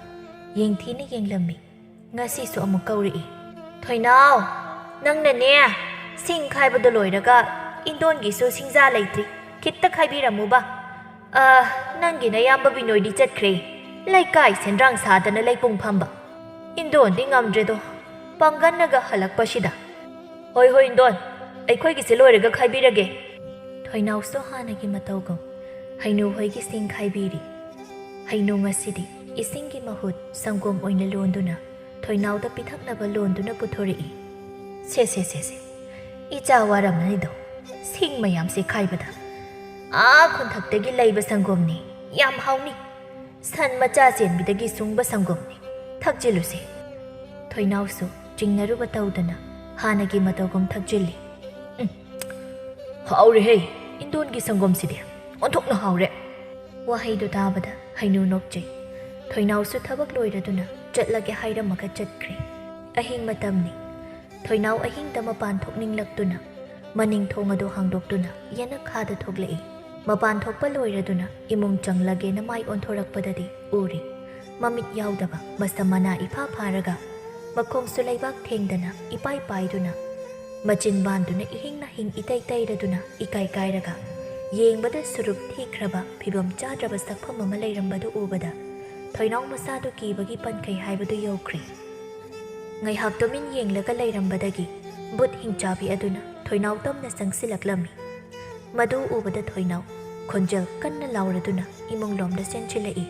ꯌꯦꯡꯊꯤꯅ ꯌꯦꯡꯂꯝꯃꯤ ꯉꯁꯤꯁꯨ ꯑꯃꯨꯛ ꯀꯧꯔꯛꯏ ꯊꯣꯏꯅꯥꯎ ꯅꯪꯅꯅꯦ ꯁꯤꯡ ꯈꯥꯏꯕꯗꯨ ꯂꯣꯏꯔꯒ ꯏꯟꯗꯣꯟꯒꯤꯁꯨ ꯁꯤꯡꯖꯥ ꯂꯩꯇ꯭ꯔꯤ ꯈꯤꯠꯇ ꯈꯥꯏꯕꯤꯔꯝꯃꯨꯕ ꯅꯪꯒꯤ ꯅꯌꯥꯝꯕ ꯕꯤꯅꯣꯏꯗꯤ ꯆꯠꯈ꯭ꯔꯦ ꯂꯩꯀꯥꯏ ꯁꯦꯟꯗ꯭ꯔꯥꯡ ꯁꯥꯗꯅ ꯂꯩꯄꯨꯡ ꯐꯝꯕ ꯏꯟꯗꯣꯟꯗꯤ ꯉꯝꯗ꯭ꯔꯦꯗꯣ ꯄꯥꯡꯒꯟꯅꯒ ꯍꯜꯂꯛꯄꯁꯤꯗ ꯍꯣꯏ ꯏꯟꯗꯣꯟ ꯑꯩꯈꯣꯏꯒꯤꯁꯦ ꯂꯣꯏꯔꯒ ꯈꯥꯏꯕꯤꯔꯒꯦ ꯊꯣꯏꯅꯥꯎꯁꯨ ꯍꯥꯟꯅꯒꯤ ꯃꯇꯧꯒꯨꯝ ꯍꯩꯅꯨ ꯍꯣꯏꯒꯤ ꯁꯤꯡ ꯈꯥꯏꯕꯤꯔꯤ ꯍꯩꯅꯨ ꯉꯁꯤꯗꯤ ꯏꯁꯤꯡꯒꯤ ꯃꯍꯨꯠ ꯁꯪꯒꯣꯝ ꯑꯣꯏꯅ ꯂꯣꯟꯗꯨꯅ ꯊꯣꯏꯅꯥꯎꯗ ꯄꯤꯊꯛꯅꯕ ꯂꯣꯟꯗꯨꯅ ꯄꯨꯊꯣꯔꯛꯏ ꯁꯦ ꯏꯆꯥ ꯋꯥꯔꯝꯅꯤꯗꯣ ꯁꯤꯡ ꯃꯌꯥꯝꯁꯦ ꯈꯥꯏꯕꯗ ꯈꯨꯟꯊꯛꯇꯒꯤ ꯂꯩꯕ ꯁꯪꯒꯣꯝꯅꯤ ꯌꯥꯝ ꯍꯥꯎꯅꯤ ꯁꯟ ꯃꯆꯥ ꯆꯦꯟꯕꯤꯗꯒꯤ ꯁꯨꯡꯕ ꯁꯪꯒꯣꯝꯅꯤ ꯊꯛꯆꯤꯜꯂꯨꯁꯦ ꯊꯣꯏꯅꯥꯎꯁꯨ ꯆꯤꯡꯅꯔꯨꯕ ꯇꯧꯗꯅ ꯍꯥꯟꯅꯒꯤ ꯃꯇꯧꯒꯨꯝ ꯊꯛꯆꯤꯜꯂꯤ ꯍꯥꯎꯔꯦꯍꯦ ꯏꯟꯗꯣꯟꯒꯤ ꯁꯪꯒꯣꯝꯁꯤꯗꯤ ꯑꯣꯟꯊꯣꯛꯅ ꯍꯥꯎꯔꯦ ꯋꯥꯍꯩꯗꯨ ꯇꯥꯕꯗ ꯍꯩꯅꯨ ꯅꯣꯛꯆꯩ ꯊꯣꯏꯅꯥꯎꯁꯨ ꯊꯕꯛ ꯂꯣꯏꯔꯗꯨꯅ ꯆꯠꯂꯒꯦ ꯍꯥꯏꯔꯝꯃꯒ ꯆꯠꯈ꯭ꯔꯦ ꯑꯍꯤꯡ ꯃꯇꯝꯅꯤ ꯊꯣꯏꯅꯥꯎ ꯑꯍꯤꯡꯗ ꯃꯄꯥꯟ ꯊꯣꯛꯅꯤꯡꯂꯛꯇꯨꯅ ꯃꯅꯤꯡ ꯊꯣꯡ ꯑꯗꯨ ꯍꯥꯡꯗꯣꯛꯇꯨꯅ ꯌꯦꯅꯈꯥꯗ ꯊꯣꯛꯂꯛꯏ ꯃꯄꯥꯟ ꯊꯣꯛꯄ ꯂꯣꯏꯔꯗꯨꯅ ꯏꯃꯨꯡ ꯆꯪꯂꯒꯦꯅ ꯃꯥꯏ ꯑꯣꯟꯊꯣꯔꯛꯄꯗꯗꯤ ꯎꯔꯤ ꯃꯃꯤꯠ ꯌꯥꯎꯗꯕ ꯃꯁꯝ ꯃꯅꯥ ꯏꯐꯥ ꯐꯥꯔꯒ ꯃꯈꯣꯡꯁꯨ ꯂꯩꯕꯥꯛ ꯊꯦꯡꯗꯅ ꯏꯄꯥꯏ ꯄꯥꯏꯗꯨꯅ ꯃꯆꯤꯟ ꯕꯥꯟꯗꯨꯅ ꯏꯍꯤꯡꯅ ꯍꯤꯡ ꯏꯇꯩ ꯇꯩꯔꯗꯨꯅ ꯏꯀꯥꯏ ꯀꯥꯏꯔꯒ ꯌꯦꯡꯕꯗ ꯁꯨꯔꯨꯞ ꯊꯤꯈ꯭ꯔꯕ ꯐꯤꯕꯝ ꯆꯥꯗ꯭ꯔꯕ ꯁꯛꯐꯝ ꯑꯃ ꯂꯩꯔꯝꯕꯗꯨ ꯎꯕꯗ ꯊꯣꯏꯅꯥꯎ ꯃꯁꯥꯗꯨ ꯀꯤꯕꯒꯤ ꯄꯟꯈꯩ ꯍꯥꯏꯕꯗꯨ ꯌꯧꯈ꯭ꯔꯦ ꯉꯥꯏꯍꯥꯛ ꯇꯨꯃꯤꯟ ꯌꯦꯡꯂꯒ ꯂꯩꯔꯝꯕꯗꯒꯤ ꯕꯨꯠ ꯍꯤꯡꯆꯥꯕꯤ ꯑꯗꯨꯅ ꯊꯣꯏꯅꯥꯎ ꯇꯝꯅ ꯆꯪꯁꯤꯜꯂꯛꯂꯝꯃꯤ ꯃꯗꯨ ꯎꯕꯗ ꯊꯣꯏꯅꯥꯎ ꯈꯣꯟꯖꯦꯜ ꯀꯟꯅ ꯂꯥꯎꯔꯗꯨꯅ ꯏꯃꯨꯡꯂꯣꯝꯗ ꯆꯦꯟꯁꯤꯜꯂꯛꯏ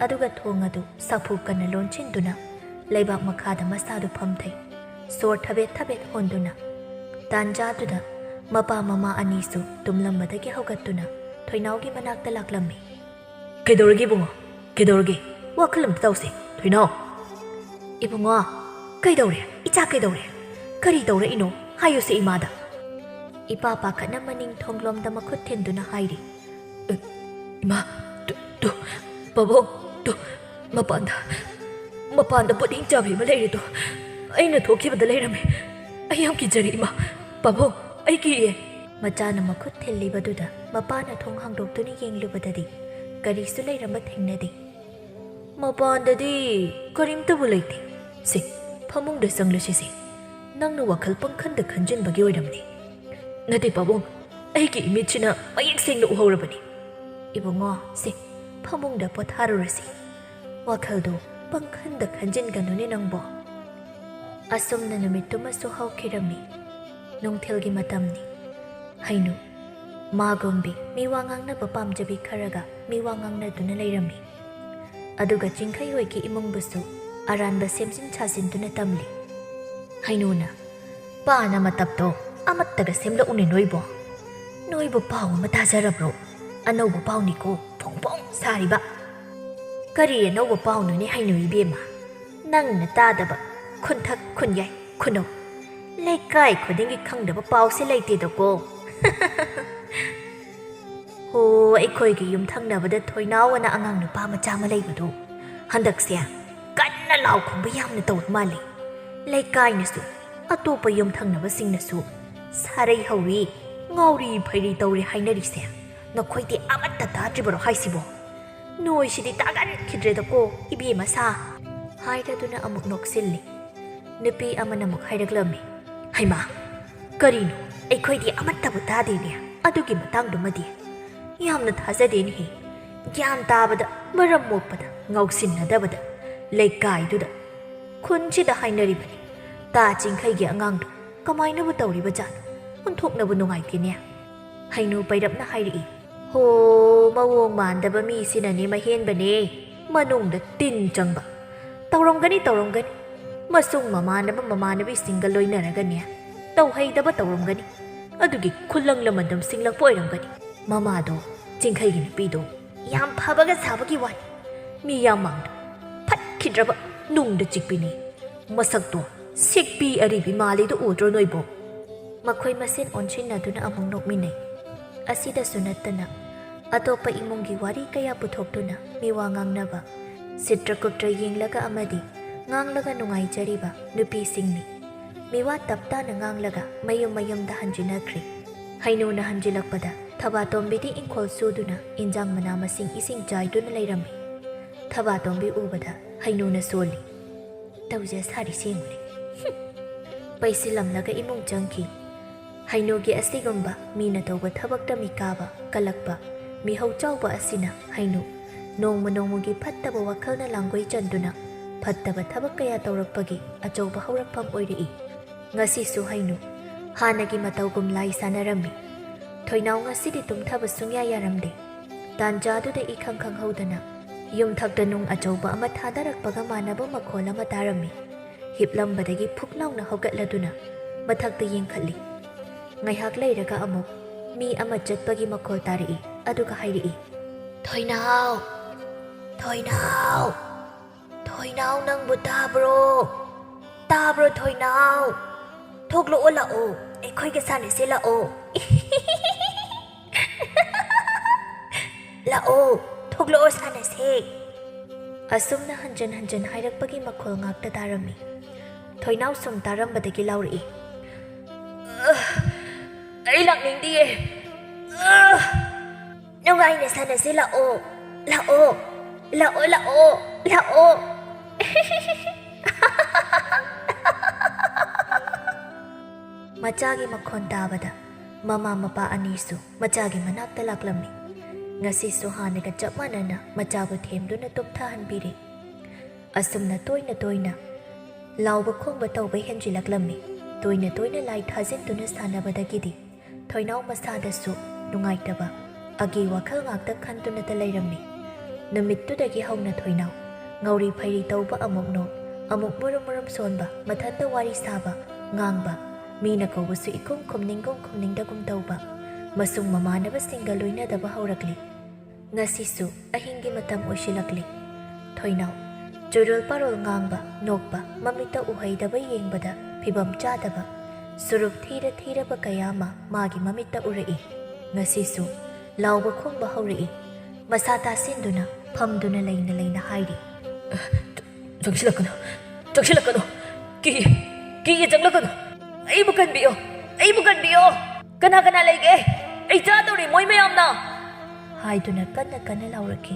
ꯑꯗꯨꯒ ꯊꯣꯡ ꯑꯗꯨ ꯁꯥꯐꯨ ꯀꯟꯅ ꯂꯣꯟꯁꯤꯟꯗꯨꯅ ꯂꯩꯕꯥꯛ ꯃꯈꯥꯗ ꯃꯁꯥꯗꯨ ꯐꯝꯊꯩ ꯁꯣꯔ ꯊꯕꯦꯠ ꯍꯣꯟꯗꯨꯅ ꯇꯥꯟꯖꯥꯗꯨꯗ ꯃꯄꯥ ꯃꯃꯥ ꯑꯅꯤꯁꯨ ꯇꯨꯝꯂꯝꯕꯗꯒꯤ ꯍꯧꯒꯠꯇꯨꯅ ꯊꯣꯏꯅꯥꯎꯒꯤ ꯃꯅꯥꯛꯇ ꯂꯥꯛꯂꯝꯃꯤ ꯀꯩꯗꯧꯔꯒꯦ ꯏꯕꯨꯡꯉꯣ ꯀꯩꯗꯧꯔꯒꯦ ꯋꯥꯈꯜ ꯑꯝꯇ ꯇꯧꯁꯦ ꯊꯣꯏꯅꯥꯎ ꯏꯕꯨꯡꯉꯣ ꯀꯩꯗꯧꯔꯦ ꯏꯆꯥ ꯀꯩꯗꯧꯔꯦ ꯀꯔꯤ ꯇꯧꯔꯛꯏꯅꯣ ꯍꯥꯏꯌꯨꯁꯦ ꯏꯃꯥꯗ ꯏꯄꯥ ꯄꯥꯈꯠꯅ ꯃꯅꯤꯡ ꯊꯣꯡꯂꯣꯝꯗ ꯃꯈꯨꯠ ꯊꯤꯟꯗꯨꯅ ꯍꯥꯏꯔꯤ ꯏꯃꯥ ꯄꯥꯕꯨꯡ ꯃꯄꯥꯟꯗ ꯕꯨꯠ ꯍꯤꯡꯆꯥꯕꯤ ꯑꯃ ꯂꯩꯔꯦꯗꯣ ꯑꯩꯅ ꯊꯣꯛꯈꯤꯕꯗ ꯂꯩꯔꯝꯃꯦ ꯑꯩ ꯌꯥꯝ ꯀꯤꯖꯔꯦ ꯏꯃꯥ ꯄꯥꯕꯨꯡ ꯑꯩ ꯀꯤꯌꯦ ꯃꯆꯥꯅ ꯃꯈꯨꯠ ꯊꯤꯜꯂꯤꯕꯗꯨꯗ ꯃꯄꯥꯅ ꯊꯣꯡ ꯍꯥꯡꯗꯣꯛꯇꯨꯅ ꯌꯦꯡꯂꯨꯕꯗꯗꯤ ꯀꯔꯤꯁꯨ ꯂꯩꯔꯝꯕ ꯊꯦꯡꯅꯗꯦ ꯃꯄꯥꯟꯗꯗꯤ ꯀꯔꯤꯝꯇꯕꯨ ꯂꯩꯇꯦ ꯁꯦ ꯐꯃꯨꯡꯗ ꯆꯪꯂꯁꯤꯁꯦ ꯅꯪꯅ ꯋꯥꯈꯜ ꯄꯪꯈꯟꯗ ꯈꯟꯖꯤꯟꯕꯒꯤ ꯑꯣꯏꯔꯝꯅꯤ ꯅꯠꯇꯦ ꯄꯥꯕꯨꯡ ꯑꯩꯒꯤ ꯏꯃꯤꯠꯁꯤꯅ ꯃꯌꯦꯛ ꯁꯦꯡꯅ ꯎꯍꯧꯔꯕꯅꯤ ꯏꯕꯨꯡꯉꯣ ꯁꯦ ꯐꯃꯨꯡꯗ ꯄꯣꯊꯥꯔꯨꯔꯁꯤ ꯋꯥꯈꯜꯗꯣ ꯄꯪꯈꯟꯗ ꯈꯟꯖꯤꯟꯒꯅꯨꯅꯦ ꯅꯪꯕꯣ ꯑꯁꯨꯝꯅ ꯅꯨꯃꯤꯠꯇꯨꯃꯁꯨ ꯍꯧꯈꯤꯔꯝꯃꯤ ꯅꯨꯡꯊꯤꯜꯒꯤ ꯃꯇꯝꯅꯤ ꯍꯩꯅꯨ ꯃꯥꯒꯨꯝꯕꯤ ꯃꯤꯋꯥ ꯉꯥꯡꯅꯕ ꯄꯥꯝꯖꯕꯤ ꯈꯔꯒ ꯃꯤꯋꯥ ꯉꯥꯡꯅꯗꯨꯅ ꯂꯩꯔꯝꯃꯤ ꯑꯗꯨꯒ ꯆꯤꯡꯈꯩ ꯍꯣꯏꯒꯤ ꯏꯃꯨꯡꯕꯨꯁꯨ ꯑꯔꯥꯟꯕ ꯁꯦꯝꯖꯤꯟ ꯁꯥꯖꯤꯟꯗꯨꯅ ꯇꯝꯂꯤ ꯍꯩꯅꯨꯅ ꯄꯥꯅ ꯃꯇꯞꯇꯣ ꯑꯃꯠꯇꯒ ꯁꯦꯝꯂꯛꯎꯅꯦ ꯅꯣꯏꯕꯨ ꯄꯥꯎ ꯑꯃ ꯇꯥꯖꯔꯕ꯭ꯔꯣ ꯑꯅꯧꯕ ꯄꯥꯎꯅꯤꯀꯣ ꯐꯣꯡ ꯐꯣꯡ ꯁꯥꯔꯤꯕ ꯀꯔꯤ ꯑꯅꯧꯕ ꯄꯥꯎꯅꯣꯅꯦ ꯍꯩꯅꯨ ꯏꯕꯦꯝꯃ ꯅꯪꯅ ꯇꯥꯗꯕ ꯈꯨꯟꯊꯛ ꯈꯨꯟꯌꯥꯏ ꯈꯨꯅꯧ ꯂꯩꯀꯥꯏ ꯈꯨꯗꯤꯡꯒꯤ ꯈꯪꯗꯕ ꯄꯥꯎꯁꯦ ꯂꯩꯇꯦꯗꯀꯣ ꯍꯣ ꯑꯩꯈꯣꯏꯒꯤ ꯌꯨꯝꯊꯪꯅꯕꯗ ꯊꯣꯏꯅꯥꯎ ꯑꯅ ꯑꯉꯥꯡ ꯅꯨꯄꯥ ꯃꯆꯥ ꯑꯃ ꯂꯩꯕꯗꯣ ꯍꯟꯗꯛꯁꯦ ꯀꯟꯅ ꯂꯥꯎ ꯈꯣꯡꯕ ꯌꯥꯝꯅ ꯇꯧꯕ ꯃꯥꯜꯂꯤ ꯂꯩꯀꯥꯏꯅꯁꯨ ꯑꯇꯣꯞꯄ ꯌꯨꯝꯊꯪꯅꯕꯁꯤꯡꯅꯁꯨ ꯁꯥꯔꯩ ꯍꯧꯋꯤ ꯉꯥꯎꯔꯤ ꯐꯩꯔꯤ ꯇꯧꯔꯦ ꯍꯥꯏꯅꯔꯤꯁꯦ ꯅꯈꯣꯏꯗꯤ ꯑꯃꯠꯇ ꯇꯥꯗ꯭ꯔꯤꯕꯔꯣ ꯍꯥꯏꯁꯤꯕꯣ ꯅꯣꯏꯁꯤꯗꯤ ꯇꯥꯒꯟꯈꯤꯗ꯭ꯔꯦꯗꯀꯣ ꯏꯕꯦꯝꯃ ꯁꯥ ꯍꯥꯏꯔꯗꯨꯅ ꯑꯃꯨꯛ ꯅꯣꯛꯁꯤꯜꯂꯤ ꯅꯨꯄꯤ ꯑꯃꯅ ꯑꯃꯨꯛ ꯍꯥꯏꯔꯛꯂꯝꯃꯤ ꯍꯩꯃꯥ ꯀꯔꯤꯅꯣ ꯑꯩꯈꯣꯏꯗꯤ ꯑꯃꯠꯇꯕꯨ ꯇꯥꯗꯦꯅꯦ ꯑꯗꯨꯒꯤ ꯃꯇꯥꯡꯗꯨꯃꯗꯤ ꯌꯥꯝꯅ ꯊꯥꯖꯗꯦꯅꯦꯍꯦ ꯒ꯭ꯌꯥꯟ ꯇꯥꯕꯗ ꯃꯔꯝ ꯃꯣꯛꯄꯗ ꯉꯥꯎꯁꯤꯟꯅꯗꯕꯗ ꯂꯩꯀꯥꯏꯗꯨꯗ ꯈꯨꯟꯁꯤꯗ ꯍꯥꯏꯅꯔꯤꯕꯅꯤ ꯇꯥ ꯆꯤꯡꯈꯩꯒꯤ ꯑꯉꯥꯡꯗꯣ ꯀꯃꯥꯏꯅꯕꯨ ꯇꯧꯔꯤꯕ ꯖꯥꯠꯅꯣ ꯑꯣꯟꯊꯣꯛꯅꯕꯨ ꯅꯨꯡꯉꯥꯏꯇꯦꯅꯦ ꯍꯩꯅꯨ ꯄꯩꯔꯞꯅ ꯍꯥꯏꯔꯛꯏ ꯍꯣ ꯃꯑꯣꯡ ꯃꯥꯟꯗꯕ ꯃꯤꯁꯤꯅꯅꯤ ꯃꯍꯦꯟꯕꯅꯦ ꯃꯅꯨꯡꯗ ꯇꯤꯟ ꯆꯪꯕ ꯇꯧꯔꯝꯒꯅꯤ ꯃꯁꯨꯡ ꯃꯃꯥꯟꯅꯕꯤꯁꯤꯡꯒ ꯂꯣꯏꯅꯔꯒꯅꯦ ꯇꯧꯍꯩꯗꯕ ꯇꯧꯔꯝꯒꯅꯤ ꯑꯗꯨꯒꯤ ꯈꯨꯜꯂꯪ ꯂꯃꯟꯗꯝ ꯁꯤꯡꯂꯛꯄ ꯑꯣꯏꯔꯝꯒꯅꯤ ꯃꯃꯥꯗꯣ ꯆꯤꯡꯈꯩꯒꯤ ꯅꯨꯄꯤꯗꯣ ꯌꯥꯝ ꯐꯕꯒ ꯁꯥꯕꯒꯤ ꯋꯥꯅꯤ ꯃꯤ ꯌꯥꯝꯃꯥꯡꯗ ꯐꯠꯈꯤꯗ꯭ꯔꯕ ꯅꯨꯡꯗ ꯆꯤꯛꯄꯤꯅꯤ ꯃꯁꯛꯇꯣ ꯁꯤꯛꯄꯤ ꯑꯔꯤꯕꯤ ꯃꯥꯜꯂꯤꯗꯣ ꯎꯗ꯭ꯔꯣ ꯅꯣꯏꯕꯣ ꯃꯈꯣꯏ ꯃꯁꯦꯟ ꯑꯣꯟꯁꯤꯟꯅꯗꯨꯅ ꯑꯃꯨꯛ ꯅꯣꯛꯃꯤꯟꯅꯩ ꯑꯁꯤꯗꯁꯨ ꯅꯠꯇꯅ ꯑꯇꯣꯞꯄ ꯏꯃꯨꯡꯒꯤ ꯋꯥꯔꯤ ꯀꯌꯥ ꯄꯨꯊꯣꯛꯇꯨꯅ ꯃꯤꯋꯥ ꯉꯥꯡꯅꯕ ꯁꯤꯇ꯭ꯔꯀꯨꯞꯇ꯭ꯔ ꯌꯦꯡꯂꯒ ꯑꯃꯗꯤ ꯉꯥꯡꯂꯒ ꯅꯨꯡꯉꯥꯏꯖꯔꯤꯕ ꯅꯨꯄꯤꯁꯤꯡꯅꯤ ꯃꯤꯋꯥ ꯇꯞꯇꯥꯅ ꯉꯥꯡꯂꯒ ꯃꯌꯨꯝꯗ ꯍꯟꯖꯤꯟꯅꯈ꯭ꯔꯦ ꯍꯩꯅꯨꯅ ꯍꯟꯖꯤꯜꯂꯛꯄꯗ ꯊꯕꯥꯇꯣꯝꯕꯤꯗꯤ ꯏꯪꯈꯣꯜ ꯁꯨꯗꯨꯅ ꯏꯟꯖꯥꯡ ꯃꯅꯥ ꯃꯁꯤꯡ ꯏꯁꯤꯡ ꯆꯥꯏꯗꯨꯅ ꯂꯩꯔꯝꯃꯤ ꯊꯕꯥꯇꯣꯝꯕꯤ ꯎꯕꯗ ꯍꯩꯅꯨꯅ ꯁꯣꯜꯂꯤ ꯇꯧꯖ ꯁꯥꯔꯤ ꯁꯦꯡꯕꯅꯤ ꯄꯩꯁꯤꯜꯂꯝꯂꯒ ꯏꯃꯨꯡ ꯆꯪꯈꯤ ꯍꯩꯅꯨꯒꯤ ꯑꯁꯤꯒꯨꯝꯕ ꯃꯤꯅ ꯇꯧꯕ ꯊꯕꯛꯇ ꯃꯤꯀꯥꯕ ꯀꯜꯂꯛꯄ ꯃꯤꯍꯧ ꯆꯥꯎꯕ ꯑꯁꯤꯅ ꯍꯩꯅꯨ ꯅꯣꯡꯃꯒꯤ ꯐꯠꯇꯕ ꯋꯥꯈꯜꯅ ꯂꯥꯡꯒꯣꯏ ꯆꯟꯗꯨꯅ ꯐꯠꯇꯕ ꯊꯕꯛ ꯀꯌꯥ ꯇꯧꯔꯛꯄꯒꯤ ꯑꯆꯧꯕ ꯍꯧꯔꯛꯐꯝ ꯑꯣꯏꯔꯛꯏ ꯉꯁꯤꯁꯨ ꯍꯩꯅꯨ ꯍꯥꯟꯅꯒꯤ ꯃꯇꯧꯒꯨꯝ ꯂꯥꯏ ꯁꯥꯟꯅꯔꯝꯃꯤ ꯊꯣꯏꯅꯥꯎ ꯉꯁꯤꯗꯤ ꯇꯨꯝꯊꯕ ꯁꯨꯡꯌꯥ ꯌꯥꯔꯝꯗꯦ ꯇꯥꯟꯖꯥꯗꯨꯗ ꯏꯈꯪ ꯈꯪꯍꯧꯗꯅ ꯌꯨꯝꯊꯛꯇ ꯅꯨꯡ ꯑꯆꯧꯕ ꯑꯃ ꯊꯥꯗꯔꯛꯄꯒ ꯃꯥꯟꯅꯕ ꯃꯈꯣꯜ ꯑꯃ ꯇꯥꯔꯝꯃꯤ ꯍꯤꯞꯂꯝꯕꯗꯒꯤ ꯐꯨꯛ ꯂꯥꯎꯅ ꯍꯧꯒꯠꯂꯗꯨꯅ ꯃꯊꯛꯇ ꯌꯦꯡꯈꯠꯂꯤ ꯉꯥꯏꯍꯥꯛ ꯂꯩꯔꯒ ꯑꯃꯨꯛ ꯃꯤ ꯑꯃ ꯆꯠꯄꯒꯤ ꯃꯈꯣꯜ ꯇꯥꯔꯛꯏ ꯑꯗꯨꯒ ꯍꯥꯏꯔꯛꯏ ꯊꯣꯏꯅꯥꯎ ꯅꯪꯕꯨ ꯇꯥꯕ꯭ꯔꯣ ꯊꯣꯏꯅꯥꯎ ꯊꯣꯛꯂꯛꯑꯣ ꯂꯥꯛꯑꯣ ꯑꯩꯈꯣꯏꯒ ꯁꯥꯟꯅꯁꯦ ꯂꯥꯛꯑꯣ ꯂꯥꯛꯑꯣ ꯊꯣꯛꯂꯛꯑꯣ ꯁꯥꯟꯅꯁꯦ ꯑꯁꯨꯝꯅ ꯍꯟꯖꯟ ꯍꯥꯏꯔꯛꯄꯒꯤ ꯃꯈꯣꯜ ꯉꯥꯛꯇ ꯇꯥꯔꯝꯃꯤ ꯊꯣꯏꯅꯥꯎ ꯁꯨꯝ ꯇꯥꯔꯝꯕꯗꯒꯤ ꯂꯥꯎꯔꯛꯏ ꯑꯩ ꯂꯥꯛꯅꯤꯡꯗꯤꯌꯦ ꯅꯨꯡꯉꯥꯏꯅ ꯁꯥꯟꯅꯁꯦ ꯂꯥꯛꯑꯣ ꯃꯆꯥꯒꯤ ꯃꯈꯣꯟ ꯇꯥꯕꯗ ꯃꯃꯥ ꯃꯄꯥ ꯑꯅꯤꯁꯨ ꯃꯆꯥꯒꯤ ꯃꯅꯥꯛꯇ ꯂꯥꯛꯂꯝꯃꯤ ꯉꯁꯤꯁꯨ ꯍꯥꯟꯅꯒ ꯆꯞ ꯃꯥꯟꯅꯅ ꯃꯆꯥꯕꯨ ꯊꯦꯝꯗꯨꯅ ꯇꯨꯝꯊꯍꯟꯕꯤꯔꯤ ꯑꯁꯨꯝꯅ ꯇꯣꯏꯅ ꯂꯥꯎꯕ ꯈꯣꯡꯕ ꯇꯧꯕ ꯍꯦꯟꯖꯤꯜꯂꯛꯂꯝꯃꯤ ꯇꯣꯏꯅ ꯂꯥꯏ ꯊꯥꯖꯤꯟꯗꯨꯅ ꯁꯥꯟꯅꯕꯗꯒꯤꯗꯤ ꯊꯣꯏꯅꯥꯎ ꯃꯁꯥꯗꯁꯨ ꯅꯨꯡꯉꯥꯏꯇꯕ ꯑꯒꯤ ꯋꯥꯈꯜ ꯉꯥꯛꯇ ꯈꯟꯗꯨꯅꯇ ꯂꯩꯔꯝꯃꯤ ꯅꯨꯃꯤꯠꯇꯨꯗꯒꯤ ꯍꯧꯅ ꯊꯣꯏꯅꯥꯎ ꯉꯧꯔꯤ ꯐꯩꯔꯤ ꯇꯧꯕ ꯑꯃꯨꯛ ꯅꯣꯛ ꯑꯃꯨꯛ ꯃꯨꯔꯨꯝ ꯁꯣꯟꯕ ꯃꯊꯟꯇ ꯋꯥꯔꯤ ꯁꯥꯕ ꯉꯥꯡꯕ ꯃꯤꯅ ꯀꯧꯕꯁꯨ ꯏꯈꯨꯝ ꯈꯨꯝꯅꯤꯡꯗꯒꯨꯝ ꯇꯧꯕ ꯃꯁꯨꯡ ꯃꯃꯥꯟꯅꯕꯁꯤꯡꯒ ꯂꯣꯏꯅꯗꯕ ꯍꯧꯔꯛꯂꯤ ꯉꯁꯤꯁꯨ ꯑꯍꯤꯡꯒꯤ ꯃꯇꯝ ꯑꯣꯏꯁꯤꯜꯂꯛꯂꯤ ꯊꯣꯏꯅꯥꯎ ꯆꯨꯔꯣꯜ ꯄꯥꯔꯣꯜ ꯉꯥꯡꯕ ꯅꯣꯛꯄ ꯃꯃꯤꯠꯇ ꯎꯍꯩꯗꯕ ꯌꯦꯡꯕꯗ ꯐꯤꯕꯝ ꯆꯥꯗꯕ ꯁꯨꯔꯨꯞ ꯊꯤꯔꯕ ꯀꯌꯥ ꯑꯃ ꯃꯥꯒꯤ ꯃꯃꯤꯠꯇ ꯎꯔꯛꯏ ꯉꯁꯤꯁꯨ ꯂꯥꯎꯕ ꯈꯣꯡꯕ ꯍꯧꯔꯛꯏ ꯃꯁꯥ ꯇꯥꯁꯤꯟꯗꯨꯅ ꯐꯝꯗꯨꯅ ꯂꯩꯅ ꯍꯥꯏꯔꯤ ꯆꯪꯁꯤꯜꯂꯛꯀꯅꯨ ꯀꯤꯌꯦ ꯆꯪꯂꯛꯀꯅꯨ ꯑꯩꯕꯨ ꯀꯟꯕꯤꯌꯣ ꯀꯅꯥ ꯂꯩꯒꯦ ꯑꯩ ꯆꯥꯗꯧꯔꯤ ꯃꯣꯏ ꯃꯌꯥꯝꯅ ꯍꯥꯏꯗꯨꯅ ꯀꯟꯅ ꯂꯥꯎꯔꯛꯈꯤ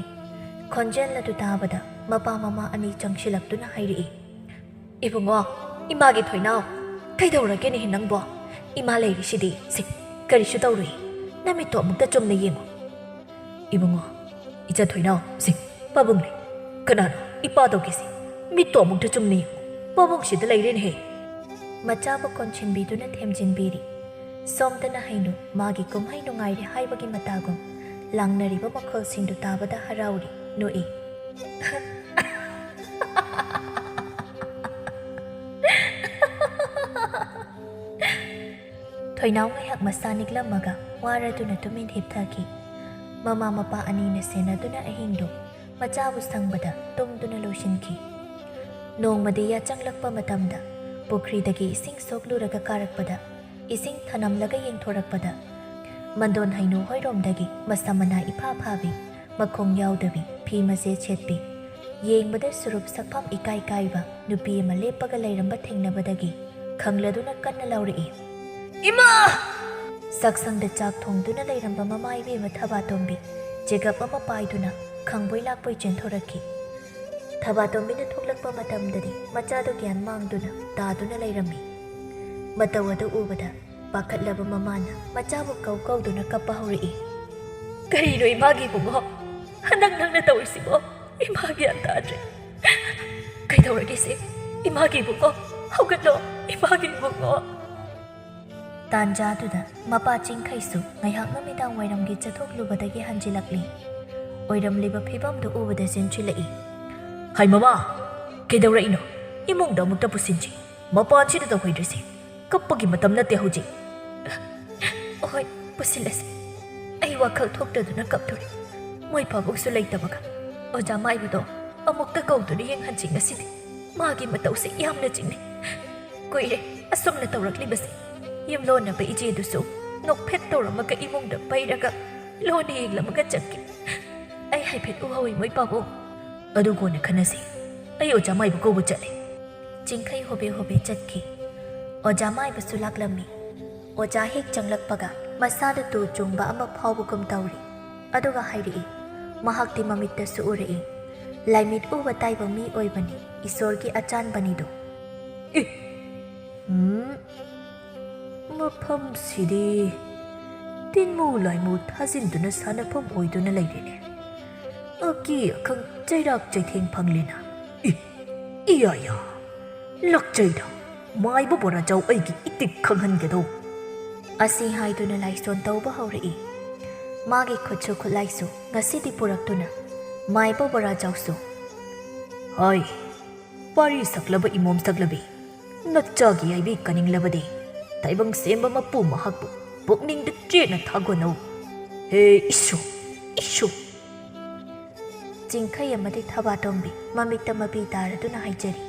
ꯈꯣꯟꯖꯦꯜ ꯑꯗꯨ ꯇꯥꯕꯗ ꯃꯄꯥ ꯃꯃꯥ ꯑꯅꯤ ꯆꯪꯁꯤꯜꯂꯛꯇꯨꯅ ꯍꯥꯏꯔꯛꯏ ꯏꯕꯨꯡꯉꯣ ꯏꯃꯥꯒꯤ ꯊꯣꯏꯅꯥꯎ ꯀꯩꯗꯧꯔꯒꯦꯅꯦ ꯅꯪꯕꯣ ꯏꯃꯥ ꯂꯩꯔꯤꯁꯤꯗꯤ ꯀꯔꯤꯁꯨ ꯇꯧꯔꯨꯏ ꯅꯃꯤꯠꯇꯣ ꯑꯃꯨꯛꯇ ꯆꯨꯝꯅ ꯌꯦꯡꯉꯣ ꯏꯕꯨꯡꯉꯣ ꯏꯆꯥ ꯊꯣꯏꯅꯥꯎ ꯄꯥꯕꯨꯡ ꯂꯩ ꯀꯅꯥꯅꯣ ꯏꯄꯥꯗꯧꯒꯤꯁꯤ ꯃꯤꯠꯇꯣ ꯑꯃꯨꯛꯇ ꯆꯨꯝꯅ ꯌꯦꯡꯉꯣ ꯄꯥꯕꯨꯡꯁꯤꯗ ꯂꯩꯔꯦꯅꯦꯍꯦ ꯃꯆꯥꯕꯨ ꯀꯣꯟꯁꯤꯟꯕꯤꯗꯨꯅ ꯊꯦꯝꯖꯤꯟꯕꯤꯔꯤ ꯁꯣꯝꯗꯅ ꯍꯩꯅꯨ ꯃꯥꯒꯤ ꯀꯨꯝꯍꯩ ꯅꯨꯡꯉꯥꯏꯔꯦ ꯍꯥꯏꯕꯒꯤ ꯃꯇꯥꯒꯨꯝ ꯂꯥꯡꯅꯔꯤꯕ ꯃꯈꯣꯜꯁꯤꯡꯗꯨ ꯇꯥꯕꯗ ꯍꯔꯥꯎꯔꯤ ꯅꯣꯛꯏ ꯊꯣꯏꯅꯥꯎ ꯉꯥꯏꯍꯥꯛ ꯃꯁꯥ ꯅꯤꯛꯂꯝꯃꯒ ꯋꯥꯔꯗꯨꯅ ꯇꯨꯃꯤꯟ ꯍꯤꯞꯊꯈꯤ ꯃꯃꯥ ꯃꯄꯥ ꯑꯅꯤꯅ ꯁꯦꯟꯅꯗꯨꯅ ꯑꯍꯤꯡꯗꯨ ꯃꯆꯥꯕꯨ ꯁꯪꯕꯗ ꯇꯨꯝꯗꯨꯅ ꯂꯣꯏꯁꯤꯟꯈꯤ ꯅꯣꯡꯃꯗꯤ ꯆꯪꯂꯛꯄ ꯃꯇꯝꯗ ꯄꯨꯈ꯭ꯔꯤꯗꯒꯤ ꯏꯁꯤꯡ ꯁꯣꯛꯂꯨꯔꯒ ꯀꯥꯔꯛꯄꯗ ꯏꯁꯤꯡ ꯊꯅꯝꯂꯒ ꯌꯦꯡꯊꯣꯔꯛꯄꯗ ꯃꯟꯗꯣꯟ ꯍꯩꯅꯨ ꯍꯣꯏꯔꯣꯝꯗꯒꯤ ꯃꯁꯝ ꯃꯅꯥ ꯏꯐꯥ ꯐꯥꯕꯤ ꯃꯈꯣꯡ ꯌꯥꯎꯗꯕꯤ ꯐꯤ ꯃꯆꯦꯠ ꯁꯦꯠꯄꯤ ꯌꯦꯡꯕꯗ ꯁꯨꯔꯨꯞ ꯁꯛꯐꯝ ꯏꯀꯥꯏꯕ ꯅꯨꯄꯤ ꯑꯃ ꯂꯦꯞꯄꯒ ꯂꯩꯔꯝꯕ ꯊꯦꯡꯅꯕꯗꯒꯤ ꯈꯪꯂꯗꯨꯅ ꯀꯟꯅ ꯂꯥꯎꯔꯛꯏ ꯏꯃꯥ ꯆꯥꯛꯁꯪꯗ ꯆꯥꯛ ꯊꯣꯡꯗꯨꯅ ꯂꯩꯔꯝꯕ ꯃꯃꯥ ꯏꯕꯦꯝꯃ ꯊꯕꯥꯇꯣꯝꯕꯤ ꯆꯦꯒꯞ ꯑꯃ ꯄꯥꯏꯗꯨꯅ ꯈꯪꯕꯣꯏ ꯂꯥꯛꯄꯣꯏ ꯆꯦꯟꯊꯣꯔꯛꯈꯤ ꯊꯕꯥꯇꯣꯝꯕꯤꯅ ꯊꯣꯛꯂꯛꯄ ꯃꯇꯝꯗꯗꯤ ꯃꯆꯥꯗꯨ ꯒ꯭ꯌꯥꯟ ꯃꯥꯡꯗꯨꯅ ꯇꯥꯗꯨꯅ ꯂꯩꯔꯝꯃꯤ ꯃꯇꯧ ꯑꯗꯨ ꯎꯕꯗ ꯄꯥꯈꯠꯂꯕ ꯃꯃꯥꯅ ꯃꯆꯥꯕꯨ ꯀꯧꯗꯨꯅ ꯀꯞꯄ ꯍꯧꯔꯛꯏ ꯀꯔꯤꯅꯣ ꯏꯃꯥꯒꯤ ꯏꯕꯨꯡꯉꯣ ꯅꯪꯅ ꯇꯧꯔꯤꯁꯤꯕꯣ ꯏꯃꯥ ꯒ꯭ꯌꯥꯟ ꯇꯥꯗ꯭ꯔꯦ ꯀꯩꯗꯧꯔꯒꯦꯁꯦ ꯏꯃꯥꯒꯤ ꯏꯕꯨꯡꯉꯣ ꯍꯧꯒꯠꯂꯣ ꯏꯃꯥꯒꯤ ꯏꯕꯨꯡꯉꯣ ꯇꯥꯟꯖꯥꯗꯨꯗ ꯃꯄꯥ ꯆꯤꯡꯈꯩꯁꯨ ꯉꯥꯏꯍꯥꯛ ꯅꯨꯃꯤꯗꯥꯡ ꯋꯥꯏꯔꯝꯒꯤ ꯆꯠꯊꯣꯛꯂꯨꯕꯗꯒꯤ ꯍꯟꯖꯤꯜꯂꯛꯂꯤ. ꯑꯣꯏꯔꯝꯂꯤꯕ ꯐꯤꯕꯝꯗꯨ ꯎꯕꯗ ꯆꯦꯟꯁꯤꯜꯂꯛꯏ. ꯍꯥꯏ ꯃꯃꯥ, ꯀꯩꯗꯧꯔꯛꯏꯅꯣ? ꯏꯃꯨꯡꯗ ꯑꯃꯨꯛꯇ ꯄꯨꯁꯤꯟꯁꯤ. ꯃꯄꯥꯟꯁꯤꯗ ꯇꯧꯍꯩꯗ꯭ꯔꯤꯁꯤ. ꯀꯞꯄꯒꯤ ꯃꯇꯝ ꯅꯠꯇꯦ ꯍꯧꯖꯤꯛ. ꯍꯣꯏ, ꯄꯨꯁꯤꯜꯂꯁꯤ. ꯑꯩ ꯋꯥꯈꯜ ꯊꯣꯛꯇꯗꯨꯅ ꯀꯞꯇꯣꯔꯤ. ꯃꯣꯏ ꯄꯥꯕꯨꯡꯁꯨ ꯂꯩꯇꯕꯒ ꯑꯣꯖꯥ ꯃꯥꯏꯕꯗꯣ ꯑꯃꯨꯛꯇ ꯀꯧꯗꯨꯅ ꯌꯦꯡꯍꯟꯁꯤ ꯉꯁꯤꯗꯤ. ꯃꯥꯒꯤ ꯃꯇꯧꯁꯦ ꯌꯥꯝꯅ ꯆꯤꯡꯅꯩ. ꯀꯨꯏꯔꯦ ꯑꯁꯨꯝꯅ ꯇꯧꯔꯛꯂꯤꯕꯁꯦ. ꯌꯨꯝꯂꯣꯟꯅꯕ ꯏꯆꯦꯗꯨꯁꯨ ꯅꯣꯛꯐꯦꯠ ꯇꯧꯔꯝꯃꯒ ꯏꯃꯨꯡꯗ ꯄꯩꯔꯒ ꯂꯣꯟꯅ ꯌꯦꯡꯂꯝꯃꯒ ꯆꯠꯈꯤ. ꯑꯩ ꯍꯥꯏꯐꯦꯠ ꯎꯍꯧꯏ ꯃꯣꯏ ꯄꯥꯕꯨꯡ. ꯑꯗꯨ ꯀꯣꯟꯅ ꯈꯟꯅꯁꯤ. ꯑꯩ ꯑꯣꯖꯥ ꯃꯥꯏꯕ ꯀꯧꯕ ꯆꯠꯂꯦ. ꯆꯤꯡꯈꯩ ꯍꯣꯕꯦ ꯍꯣꯕꯦ ꯆꯠꯈꯤ. ꯑꯣꯖꯥ ꯃꯥꯏꯕꯁꯨ ꯂꯥꯛꯂꯝꯃꯤ. ꯑꯣꯖꯥ ꯍꯦꯛ ꯆꯪꯂꯛꯄꯒ ꯃꯁꯥꯗ ꯇꯨ ꯆꯨꯡꯕ ꯑꯃ ꯐꯥꯎꯕꯒꯨꯝ ꯇꯧꯔꯤ. ꯑꯗꯨꯒ ꯍꯥꯏꯔꯛꯏ. ꯃꯍꯥꯛꯇꯤ ꯃꯃꯤꯠꯇꯁꯨ ꯎꯔꯛꯏ. ꯂꯥꯏꯃꯤꯠ ꯎꯕ ꯇꯥꯏꯕ ꯃꯤ ꯑꯣꯏꯕꯅꯤ. ꯏꯁꯣꯔꯒꯤ ꯑꯆꯥꯟꯕꯅꯤꯗꯣ. ꯃꯐꯝꯁꯤꯗꯤ ꯇꯤꯟꯃꯨ ꯂꯥꯏꯃꯨ ꯊꯥꯖꯤꯟꯗꯨꯅ ꯁꯥꯟꯅꯐꯝ ꯑꯣꯏꯗꯨꯅ ꯂꯩꯔꯦꯅꯦ. ꯑꯀꯤ ꯑꯈꯪ ꯆꯩꯔꯥꯛ ꯆꯩꯊꯦꯡ ꯐꯪꯂꯤꯅ. ꯏꯌꯥ ꯂꯛꯆꯩꯗ. ꯃꯥꯏꯕ ꯕꯣꯔꯥꯖꯥꯎ ꯑꯩꯒꯤ ꯏꯇꯤꯛ ꯈꯪꯍꯟꯒꯗꯧ. ꯑꯁꯤ ꯍꯥꯏꯗꯨꯅ ꯂꯥꯏꯁꯣꯟ ꯇꯧꯕ ꯍꯧꯔꯛꯏ. ꯃꯥꯒꯤ ꯈꯨꯠꯁꯨ ꯈꯨꯠꯂꯥꯏꯁꯨ ꯉꯁꯤꯗꯤ ꯄꯨꯔꯛꯇꯨꯅ ꯃꯥꯏꯕ ꯕꯣꯔꯥꯖꯥꯎꯁꯨ. ꯍꯥꯏ, ꯄꯥꯔꯤ ꯁꯛꯂꯕ ꯏꯃꯣꯝ ꯁꯛꯂꯕꯤ, ꯅꯆꯥꯒꯤ ꯌꯥꯏꯕꯤ ꯀꯅꯤꯡꯂꯕꯗꯤ ꯇꯥꯏꯕꯪ ꯁꯦꯝꯕ ꯃꯄꯨ ꯃꯍꯥꯛꯄꯨ ꯄꯨꯛꯅꯤꯡꯗ ꯆꯦꯠꯅ ꯊꯥꯒꯣꯅꯧ. ꯍꯦ ꯏꯁꯨ. ꯆꯤꯡꯈꯩ ꯑꯃꯗꯤ ꯊꯕꯥꯇꯣꯝꯕꯤ ꯃꯃꯤꯠꯇ ꯃꯄꯤ ꯇꯥꯔꯗꯨꯅ ꯍꯥꯏꯖꯔꯤ.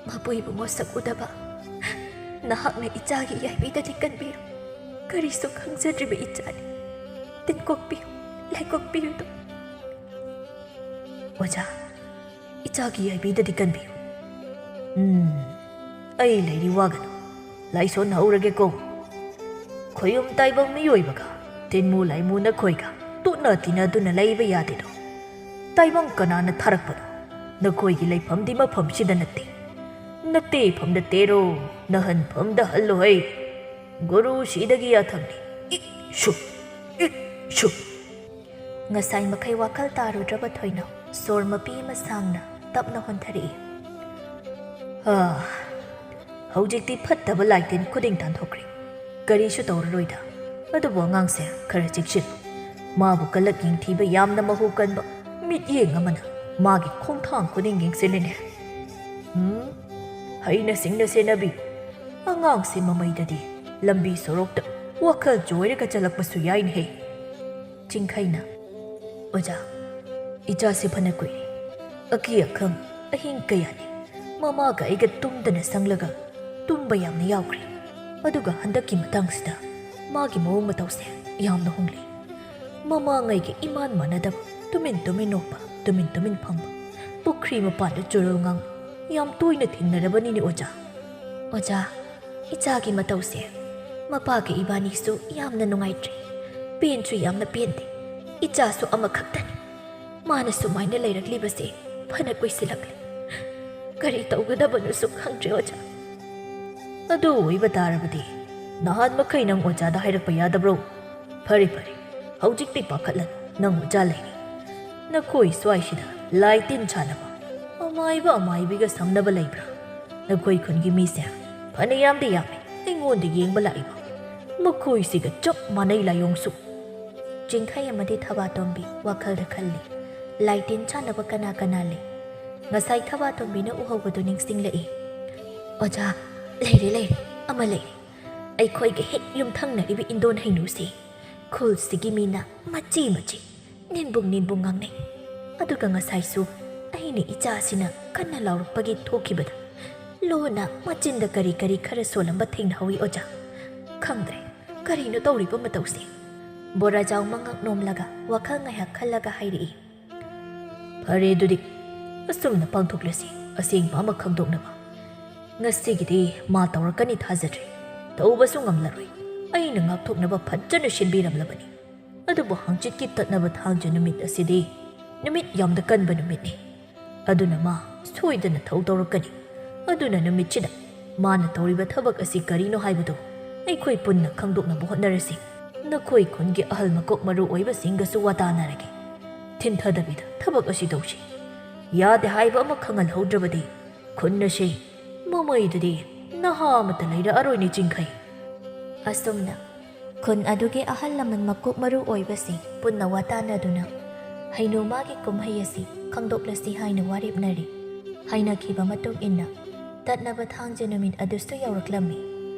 ꯃꯄꯨꯏꯕꯨ ꯃꯁꯛ ꯎꯗꯕ ꯅꯍꯥꯛꯅ ꯏꯆꯥꯒꯤ ꯌꯥꯏꯕꯤꯗꯗꯤ ꯀꯟꯕꯤꯌꯨ. ꯀꯔꯤꯁꯨ ꯈꯪꯖꯗ꯭ꯔꯤꯕ ꯏꯆꯥꯅꯤ. ꯇꯤꯟꯀꯣꯛꯄꯤꯌꯨ, ꯂꯥꯏꯀꯣꯛꯄꯤꯌꯨꯗꯣ. ꯑꯣꯖꯥ, ꯏꯆꯥꯒꯤ ꯌꯥꯏꯕꯤꯗꯗꯤ ꯀꯟꯕꯤꯌꯨ. ꯑꯩ ꯂꯩꯔꯤ ꯋꯥꯒꯅꯨ. ꯂꯥꯏꯁꯣꯟ ꯍꯧꯔꯒꯦꯀꯣ. ꯈꯣꯌꯨꯝ ꯇꯥꯏꯕꯪ ꯃꯤꯑꯣꯏꯕꯒ ꯇꯤꯟꯃꯨ ꯂꯥꯏꯃꯨ ꯅꯈꯣꯏꯒ ꯇꯨꯠꯅ ꯇꯤꯟꯅꯗꯨꯅ ꯂꯩꯕ ꯌꯥꯗꯦꯗꯣ. ꯇꯥꯏꯕꯪ ꯀꯅꯥꯅ ꯊꯥꯔꯛꯄꯅꯣ? ꯅꯈꯣꯏꯒꯤ ꯂꯩꯐꯝꯗꯤ ꯃꯐꯝꯁꯤꯗ ꯅꯠꯇꯦ. ꯅꯠꯇꯦꯐꯝꯗ ꯇꯦꯔꯣ, ꯅꯍꯟꯐꯝꯗ ꯍꯜꯂꯣꯍꯩ. ꯒꯨꯔꯨ ꯁꯤꯗꯒꯤ ꯌꯥꯊꯪꯅꯤ. ꯏꯛꯁꯨ. ꯉꯁꯥꯏ ꯃꯈꯩ ꯋꯥꯈꯜ ꯇꯥꯔꯨꯗ꯭ꯔꯕ ꯊꯣꯏꯅ ꯁꯣꯔ ꯃꯄꯤ ꯑꯃ ꯁꯥꯡꯅ ꯇꯞꯅ ꯍꯣꯟꯊꯔꯛꯏ. ꯍꯧꯖꯤꯛꯇꯤ ꯐꯠꯇꯕ ꯂꯥꯏꯇꯤꯟ ꯈꯨꯗꯤꯡ ꯇꯥꯟꯊꯣꯛꯈ꯭ꯔꯦ. ꯀꯔꯤꯁꯨ ꯇꯧꯔꯔꯣꯏꯗ. ꯑꯗꯨꯕꯨ ꯑꯉꯥꯡꯁꯦ ꯈꯔ ꯆꯦꯛꯁꯤꯜꯂꯨ. ꯃꯥꯕꯨ ꯀꯂꯛ ꯌꯦꯡꯊꯤꯕ ꯌꯥꯝꯅ ꯃꯍꯨ ꯀꯟꯕ ꯃꯤꯠꯌꯦꯡ ꯑꯃꯅ ꯃꯥꯒꯤ ꯈꯣꯡꯊꯥꯡ ꯈꯨꯗꯤꯡ ꯌꯦꯡꯁꯤꯜꯂꯤꯅꯦ. ꯍꯩꯅ ꯁꯤꯡꯅ ꯁꯦꯟꯅꯕꯤꯌꯨ. ꯑꯉꯥꯡꯁꯦ ꯃꯃꯩꯗꯗꯤ ꯂꯝꯕꯤ ꯁꯣꯔꯣꯛꯇ ꯋꯥꯈꯜ ꯆꯣꯏꯔꯒ ꯆꯠꯂꯛꯄꯁꯨ ꯌꯥꯏꯅꯦꯍꯦ. ꯆꯤꯡꯈꯩꯅ. ꯑꯣꯖꯥ, ꯏꯆꯥꯁꯤ ꯐꯅ ꯀꯨꯏꯔꯦ. ꯑꯀꯤ ꯑꯈꯪ ꯑꯍꯤꯡ ꯀꯌꯥꯅꯤ ꯃꯃꯥꯒ ꯑꯩꯒ ꯇꯨꯝꯗꯅ ꯁꯪꯂꯒ ꯇꯨꯝꯕ ꯌꯥꯝꯅ ꯌꯥꯎꯈ꯭ꯔꯦ. ꯑꯗꯨꯒ ꯍꯟꯗꯛꯀꯤ ꯃꯇꯥꯡꯁꯤꯗ ꯃꯥꯒꯤ ꯃꯑꯣꯡ ꯃꯇꯧꯁꯦ ꯌꯥꯝꯅ ꯍꯣꯡꯂꯤ. ꯃꯃꯥꯉꯩꯒ ꯏꯃꯥꯟ ꯃꯥꯟꯅꯗꯕ, ꯇꯨꯃꯤꯟ ꯇꯨꯃꯤꯟ ꯅꯣꯛꯄ, ꯇꯨꯃꯤꯟ ꯇꯨꯃꯤꯟ ꯐꯝꯕ, ꯄꯨꯈ꯭ꯔꯤ ꯃꯄꯥꯟꯗ ꯆꯨꯔꯜ ꯉꯥꯡꯕ ꯌꯥꯝ ꯇꯣꯏꯅ ꯊꯦꯡꯅꯔꯕꯅꯤꯅꯦ ꯑꯣꯖꯥ. ꯑꯣꯖꯥ, ꯏꯆꯥꯒꯤ ꯃꯇꯧꯁꯦ ꯃꯄꯥꯒ ꯏꯕꯥꯅꯤꯁꯨ ꯌꯥꯝꯅ ꯅꯨꯡꯉꯥꯏꯇ꯭ꯔꯦ. ꯄꯦꯟꯁꯨ ꯌꯥꯝꯅ ꯄꯦꯟꯗꯦ. ꯏꯆꯥꯁꯨ ꯑꯃꯈꯛꯇꯅꯤ. ꯃꯥꯅ ꯁꯨꯃꯥꯏꯅ ꯂꯩꯔꯛꯂꯤꯕꯁꯦ ꯐꯅ ꯀꯨꯏꯁꯤꯜꯂꯛꯂꯦ. ꯀꯔꯤ ꯇꯧꯒꯗꯕꯅꯣꯁꯨ ꯈꯪꯗ꯭ꯔꯦ ꯑꯣꯖꯥ. ꯑꯗꯨ ꯑꯣꯏꯕ ꯇꯥꯔꯕꯗꯤ ꯅꯍꯥꯟ ꯃꯈꯩ ꯅꯪ ꯑꯣꯖꯥꯗ ꯍꯥꯏꯔꯛꯄ ꯌꯥꯗꯕ꯭ꯔꯣ? ꯐꯔꯦ, ꯍꯧꯖꯤꯛꯇꯤ ꯄꯥꯈꯠꯂꯅꯨ. ꯅꯪ ꯑꯣꯖꯥ ꯂꯩꯔꯤ. ꯅꯈꯣꯏ ꯁ꯭ꯋꯥꯏꯁꯤꯗ ꯂꯥꯏ ꯇꯤꯟ ꯁꯥꯟꯅꯕ, ꯑꯃꯥꯏꯕ ꯑꯃꯥꯏꯕꯤꯒ ꯁꯝꯅꯕ ꯂꯩꯕ꯭ꯔꯥ? ꯅꯈꯣꯏ ꯈꯨꯟꯒꯤ ꯃꯤꯁꯦ ꯐꯅ ꯌꯥꯝꯗꯤ ꯌꯥꯝꯃꯤ ꯑꯩꯉꯣꯟꯗ ꯌꯦꯡꯕ ꯂꯥꯛꯏꯕ. ꯃꯈꯣꯏꯁꯤꯒ ꯆꯞ ꯃꯥꯟꯅꯩ ꯂꯥꯏꯑꯣꯡꯁꯨ. ꯆꯤꯡꯈꯩ ꯑꯃꯗꯤ ꯊꯕꯥꯇꯣꯝꯕꯤ ꯋꯥꯈꯜꯗ ꯈꯜꯂꯤ. ꯂꯥꯏ ꯇꯤꯟ ꯁꯥꯟꯅꯕ ꯀꯅꯥ ꯂꯩ? ꯉꯁꯥꯏ ꯊꯕꯥꯇꯣꯝꯕꯤꯅ ꯎꯍꯧꯕꯗꯨ ꯅꯤꯡꯁꯤꯡꯂꯛꯏ. ꯑꯣꯖꯥ, ꯂꯩꯔꯦ, ꯑꯃ ꯂꯩꯔꯦ. ꯑꯩꯈꯣꯏꯒ ꯍꯦꯛ ꯌꯨꯝꯊꯪꯅꯔꯤꯕ ꯏꯟꯗꯣꯟ ꯍꯩꯅꯨꯁꯤ ꯈꯨꯜꯁꯤꯒꯤ ꯃꯤꯅ ꯃꯆꯤ ꯅꯤꯟꯕꯨꯡ ꯉꯥꯡꯅꯩ. ꯑꯗꯨꯒ ꯉꯁꯥꯏꯁꯨ ꯑꯩꯅ ꯏꯆꯥꯁꯤꯅ ꯀꯟꯅ ꯂꯥꯎꯔꯛꯄꯒꯤ ꯊꯣꯛꯈꯤꯕꯗ ꯂꯣꯟꯅ ꯃꯆꯤꯟꯗ ꯀꯔꯤ ꯈꯔ ꯁꯣꯜꯂꯝꯕ ꯊꯦꯡꯅꯍꯧꯏ ꯑꯣꯖꯥ. ꯈꯪꯗ꯭ꯔꯦ ꯀꯔꯤꯅꯣ ꯇꯧꯔꯤꯕ ꯃꯇꯧꯁꯦ. ꯕꯣꯔꯥꯖꯥꯎ ꯃꯉꯛ ꯅꯣꯝꯂꯒ ꯋꯥꯈꯜ ꯉꯥꯏꯍꯥꯛ ꯈꯜꯂꯒ ꯍꯥꯏꯔꯛꯏ. ꯐꯔꯦ, ꯑꯗꯨꯗꯤ ꯑꯁꯨꯝꯅ ꯄꯥꯡꯊꯣꯛꯂꯁꯤ. ꯑꯁꯦꯡꯕ ꯑꯃ ꯈꯪꯗꯣꯛꯅꯕ. ꯉꯁꯤꯒꯤꯗꯤ ꯃꯥ ꯇꯧꯔꯛꯀꯅꯤ ꯊꯥꯖꯗ꯭ꯔꯦ. ꯇꯧꯕꯁꯨ ꯉꯝꯂꯔꯣꯏ. ꯑꯩꯅ ꯉꯥꯛꯊꯣꯛꯅꯕ ꯐꯖꯅ ꯁꯤꯟꯕꯤꯔꯝꯂꯕꯅꯤ. ꯑꯗꯨꯕꯨ ꯍꯪꯆꯤꯠꯀꯤ ꯇꯠꯅꯕ ꯊꯥꯡꯖ ꯅꯨꯃꯤꯠ ꯑꯁꯤꯗꯤ ꯅꯨꯃꯤꯠ ꯌꯥꯝꯅ ꯀꯟꯕ ꯅꯨꯃꯤꯠꯅꯤ. ꯑꯗꯨꯅ ꯃꯥ ꯁꯣꯏꯗꯅ ꯊꯧ ꯇꯧꯔꯛꯀꯅꯤ. ꯑꯗꯨꯅ ꯅꯨꯃꯤꯠꯁꯤꯗ ꯃꯥꯅ ꯇꯧꯔꯤꯕ ꯊꯕꯛ ꯑꯁꯤ ꯀꯔꯤꯅꯣ ꯍꯥꯏꯕꯗꯨ ꯑꯩꯈꯣꯏ ꯄꯨꯟꯅ ꯈꯪꯗꯣꯛꯅꯕ ꯍꯣꯠꯅꯔꯁꯤ. ꯅꯈꯣꯏ ꯈꯨꯟꯒꯤ ꯑꯍꯜ ꯃꯀꯣꯛ ꯃꯔꯨ ꯑꯣꯏꯕꯁꯤꯡꯒꯁꯨ ꯋꯥꯇꯥꯅꯔꯒꯦ. ꯊꯤꯟꯊꯗꯕꯤꯗ ꯊꯕꯛ ꯑꯁꯤ ꯇꯧꯁꯤ. ꯌꯥꯗꯦ ꯍꯥꯏꯕ ꯑꯃ ꯈꯪꯍꯜꯍꯧꯗ꯭ꯔꯕꯗꯤ ꯈꯨꯟ ꯑꯁꯤ ꯃꯃꯩꯗꯗꯤ ꯅꯍꯥ ꯑꯃꯠꯇ ꯂꯩꯔꯛꯑꯔꯣꯏꯅꯦ ꯆꯤꯡꯈꯩ. ꯑꯁꯨꯝꯅ ꯈꯨꯟ ꯑꯗꯨꯒꯤ ꯑꯍꯜ ꯂꯃꯟ ꯃꯀꯣꯛ ꯃꯔꯨ ꯑꯣꯏꯕꯁꯤꯡ ꯄꯨꯟꯅ ꯋꯥꯇꯥꯅꯗꯨꯅ ꯍꯩꯅꯧ ꯃꯥꯒꯤ ꯀꯨꯝꯍꯩ ꯑꯁꯤ ꯈꯪꯗꯣꯛꯂꯁꯤ ꯍꯥꯏꯅ ꯋꯥꯔꯦꯞꯅꯔꯤ꯫ ꯍꯥꯏꯅꯈꯤꯕ ꯃꯇꯨꯡ ꯏꯟꯅ ꯇꯠꯅꯕ ꯊꯥꯡꯖ ꯅꯨꯃꯤꯠ ꯑꯗꯨꯁꯨ ꯌꯧꯔꯛꯂꯝꯃꯤ꯫